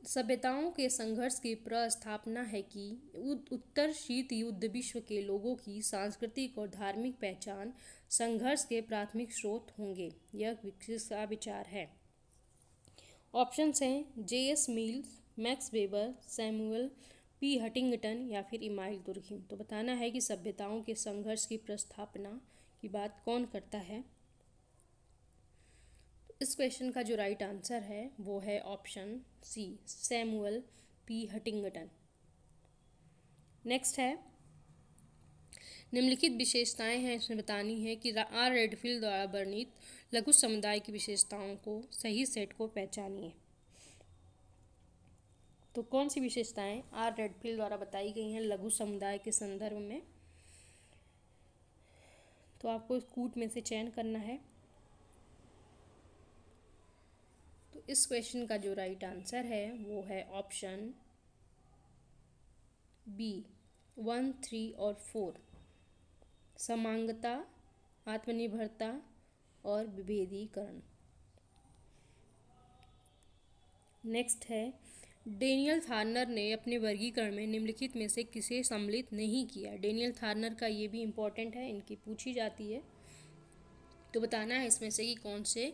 सभ्यताओं के संघर्ष की प्रस्थापना है कि उत्तर शीत युद्ध विश्व के लोगों की सांस्कृतिक और धार्मिक पहचान संघर्ष के प्राथमिक स्रोत होंगे। यह किसका विचार है? ऑप्शंस हैं J.S. Mills, max weber, Samuel P Huntington, या फिर इमाइल दुर्खिम। तो बताना है कि सभ्यताओं के संघर्ष की प्रस्थापना की बात कौन करता है? इस क्वेश्चन का जो राइट आंसर है वो है option C, Samuel P Huntington. Next है, निम्नलिखित विशेषताएं हैं, इसमें बतानी है कि आर रेडफील्ड द्वारा वर्णित लघु समुदाय की विशेषताओं को सही सेट को पहचानिए। तो कौन सी विशेषताएं आर रेडफील्ड द्वारा बताई गई हैं लघु समुदाय के संदर्भ में? तो आपको इस कूट में से चयन करना है। तो इस क्वेश्चन का जो राइट आंसर है वो है ऑप्शन बी, 1, 3 और 4। समांगता, आत्मनिर्भरता और विभेदीकरण। नेक्स्ट है, डेनियल थार्नर ने अपने वर्गीकरण में निम्नलिखित में से किसे सम्मिलित नहीं किया? डेनियल थार्नर का ये भी इम्पोर्टेंट है, इनकी पूछी जाती है। तो बताना है इसमें से कि कौन से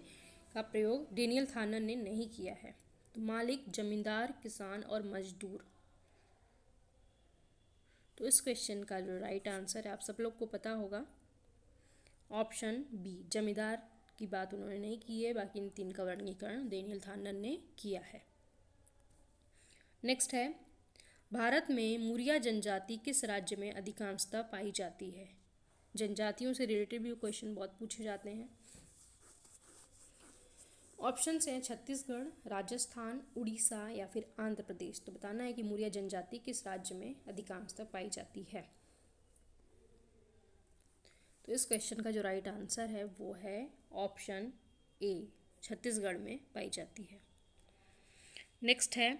का प्रयोग डेनियल थार्नर ने नहीं किया है। तो मालिक, जमींदार, किसान और मजदूर। तो इस क्वेश्चन का जो राइट आंसर है आप सब लोग को पता होगा, ऑप्शन बी, जमींदार की बात उन्होंने नहीं की है, बाकी इन तीन का वर्गीकरण डेनियल थार्नर ने किया है। नेक्स्ट है, भारत में मुरिया जनजाति किस राज्य में अधिकांशतः पाई जाती है? जनजातियों से रिलेटेड भी क्वेश्चन बहुत पूछे जाते हैं। ऑप्शंस हैं छत्तीसगढ़, राजस्थान, उड़ीसा, या फिर आंध्र प्रदेश। तो बताना है कि मुरिया जनजाति किस राज्य में अधिकांशतः पाई जाती है। तो इस क्वेश्चन का जो राइट आंसर है वो है ऑप्शन ए, छत्तीसगढ़ में पाई जाती है। नेक्स्ट है,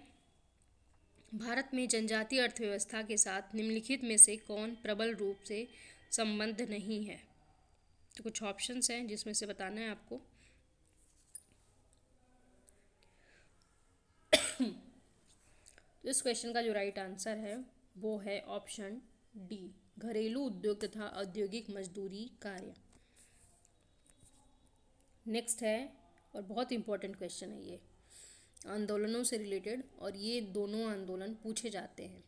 भारत में जनजातीय अर्थव्यवस्था के साथ निम्नलिखित में से कौन प्रबल रूप से संबंध नहीं है? तो कुछ ऑप्शंस हैं जिसमें से बताना है आपको। तो इस क्वेश्चन का जो राइट आंसर है वो है ऑप्शन डी, घरेलू उद्योग तथा औद्योगिक मजदूरी कार्य। नेक्स्ट है, और बहुत इंपॉर्टेंट क्वेश्चन है ये, आंदोलनों से रिलेटेड, और ये दोनों आंदोलन पूछे जाते हैं।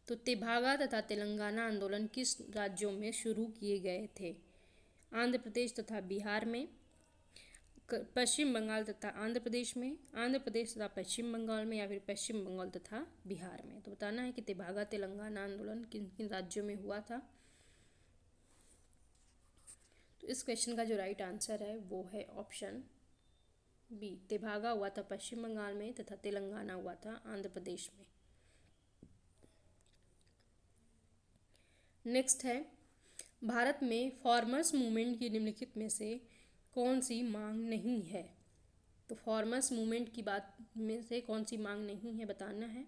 तो तेभागा तथा तेलंगाना आंदोलन किस राज्यों में शुरू किए गए थे? आंध्र प्रदेश तथा बिहार में, पश्चिम बंगाल तथा आंध्र प्रदेश में, आंध्र प्रदेश तथा पश्चिम बंगाल में, या फिर पश्चिम बंगाल तथा बिहार में। तो बताना है कि तेभागा तेलंगाना आंदोलन किन किन राज्यों में हुआ था। तो इस क्वेश्चन का जो राइट आंसर है वो है ऑप्शन बी, तेभागा हुआ था पश्चिम बंगाल में तथा तेलंगाना हुआ था आंध्र प्रदेश में। नेक्स्ट है, भारत में फार्मर्स मूवमेंट की निम्नलिखित में से कौन सी मांग नहीं है? तो फार्मर्स मूवमेंट की बात में से कौन सी मांग नहीं है बताना है।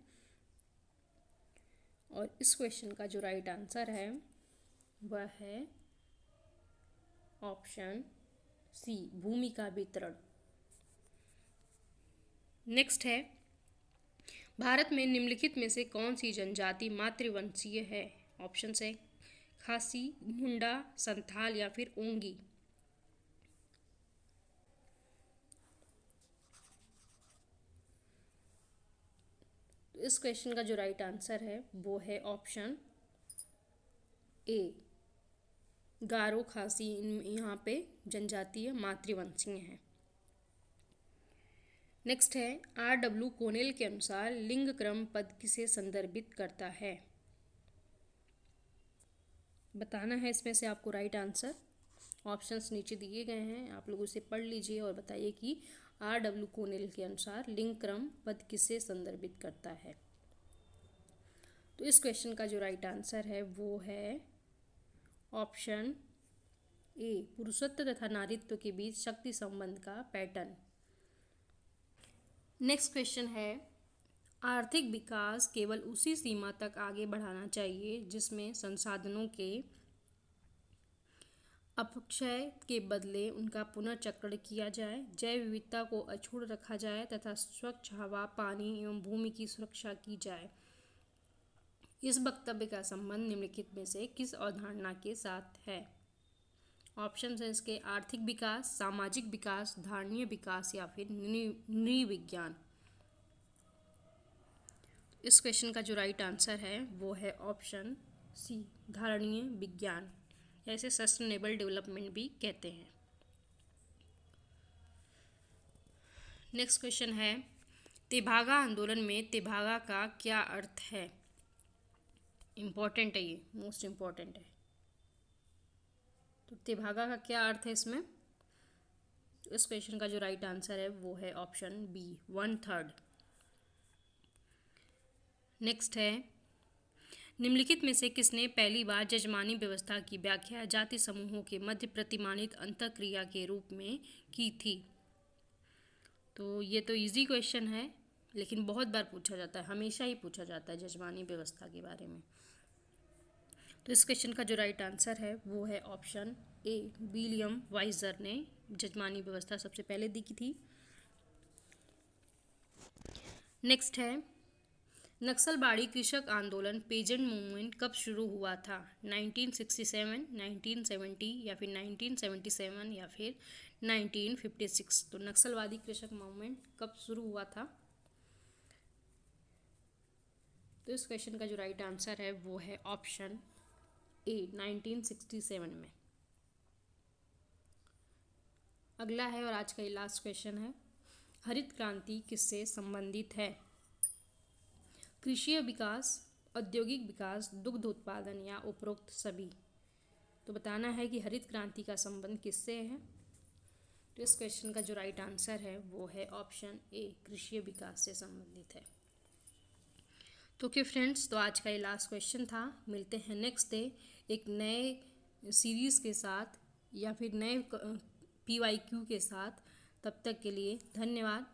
और इस क्वेश्चन का जो राइट आंसर है वह है ऑप्शन सी, भूमि का वितरण। नेक्स्ट है, भारत में निम्नलिखित में से कौन सी जनजाति मातृवंशीय है? ऑप्शन है खासी, मुंडा, संथाल, या फिर ओंगी। तो इस क्वेश्चन का जो राइट आंसर है वो है ऑप्शन ए, गारो, खासी यहाँ पे जनजातीय मातृवंशीय हैं। नेक्स्ट है R.W. कोनेल के अनुसार लिंग क्रम पद किसे संदर्भित करता है। बताना है इसमें से आपको राइट आंसर। ऑप्शंस नीचे दिए गए हैं, आप लोग उसे पढ़ लीजिए और बताइए कि R.W. कोनेल के अनुसार लिंग क्रम पद किसे संदर्भित करता है। तो इस क्वेश्चन का जो राइट आंसर है वो है ऑप्शन ए, पुरुषत्व तथा नारीत्व के बीच शक्ति संबंध का पैटर्न। नेक्स्ट क्वेश्चन है, आर्थिक विकास केवल उसी सीमा तक आगे बढ़ाना चाहिए जिसमें संसाधनों के अपक्षय के बदले उनका पुनर्चक्रण किया जाए, जैव विविधता को अक्षुण्ण रखा जाए तथा स्वच्छ हवा, पानी एवं भूमि की सुरक्षा की जाए। इस वक्तव्य का संबंध निम्नलिखित में से किस अवधारणा के साथ है। ऑप्शन है इसके आर्थिक विकास, सामाजिक विकास, धारणीय विकास या फिर नृविज्ञान। इस क्वेश्चन का जो राइट आंसर है वो है ऑप्शन सी, धारणीय विज्ञान, ऐसे सस्टेनेबल डेवलपमेंट भी कहते हैं। नेक्स्ट क्वेश्चन है, तेभागा आंदोलन में तेभागा का क्या अर्थ है। इम्पोर्टेंट है, ये मोस्ट इम्पोर्टेंट है। तो तेभागा का क्या अर्थ है इसमें। इस क्वेश्चन का जो राइट आंसर है वो है ऑप्शन बी, 1/3। नेक्स्ट है, निम्नलिखित में से किसने पहली बार जजमानी व्यवस्था की व्याख्या जाति समूहों के मध्य प्रतिमानित अंतःक्रिया के रूप में की थी। तो ये तो इजी क्वेश्चन है, लेकिन बहुत बार पूछा जाता है, हमेशा ही पूछा जाता है जजमानी व्यवस्था के बारे में। तो इस क्वेश्चन का जो राइट आंसर है वो है ऑप्शन ए, विलियम वाइजर ने जजमानी व्यवस्था सबसे पहले दी की थी। नेक्स्ट है, नक्सलबाड़ी कृषक आंदोलन पेजेंट मूवमेंट कब शुरू हुआ था। 1967, 1970 या फिर 1977 या फिर 1956। तो नक्सलवादी कृषक मूवमेंट कब शुरू हुआ था। तो इस क्वेश्चन का जो राइट आंसर है वो है ऑप्शन ए, 1967 में। अगला है और आज का ये लास्ट क्वेश्चन है, हरित क्रांति किससे संबंधित है। कृषि विकास, औद्योगिक विकास, दुग्ध उत्पादन या उपरोक्त सभी। तो बताना है कि हरित क्रांति का संबंध किससे है। तो इस क्वेश्चन का जो राइट आंसर है वो है ऑप्शन ए, कृषि विकास से संबंधित है। तो ओके फ्रेंड्स, तो आज का ये लास्ट क्वेश्चन था। मिलते हैं नेक्स्ट डे एक नए सीरीज़ के साथ या फिर नए PYQ के साथ। तब तक के लिए धन्यवाद।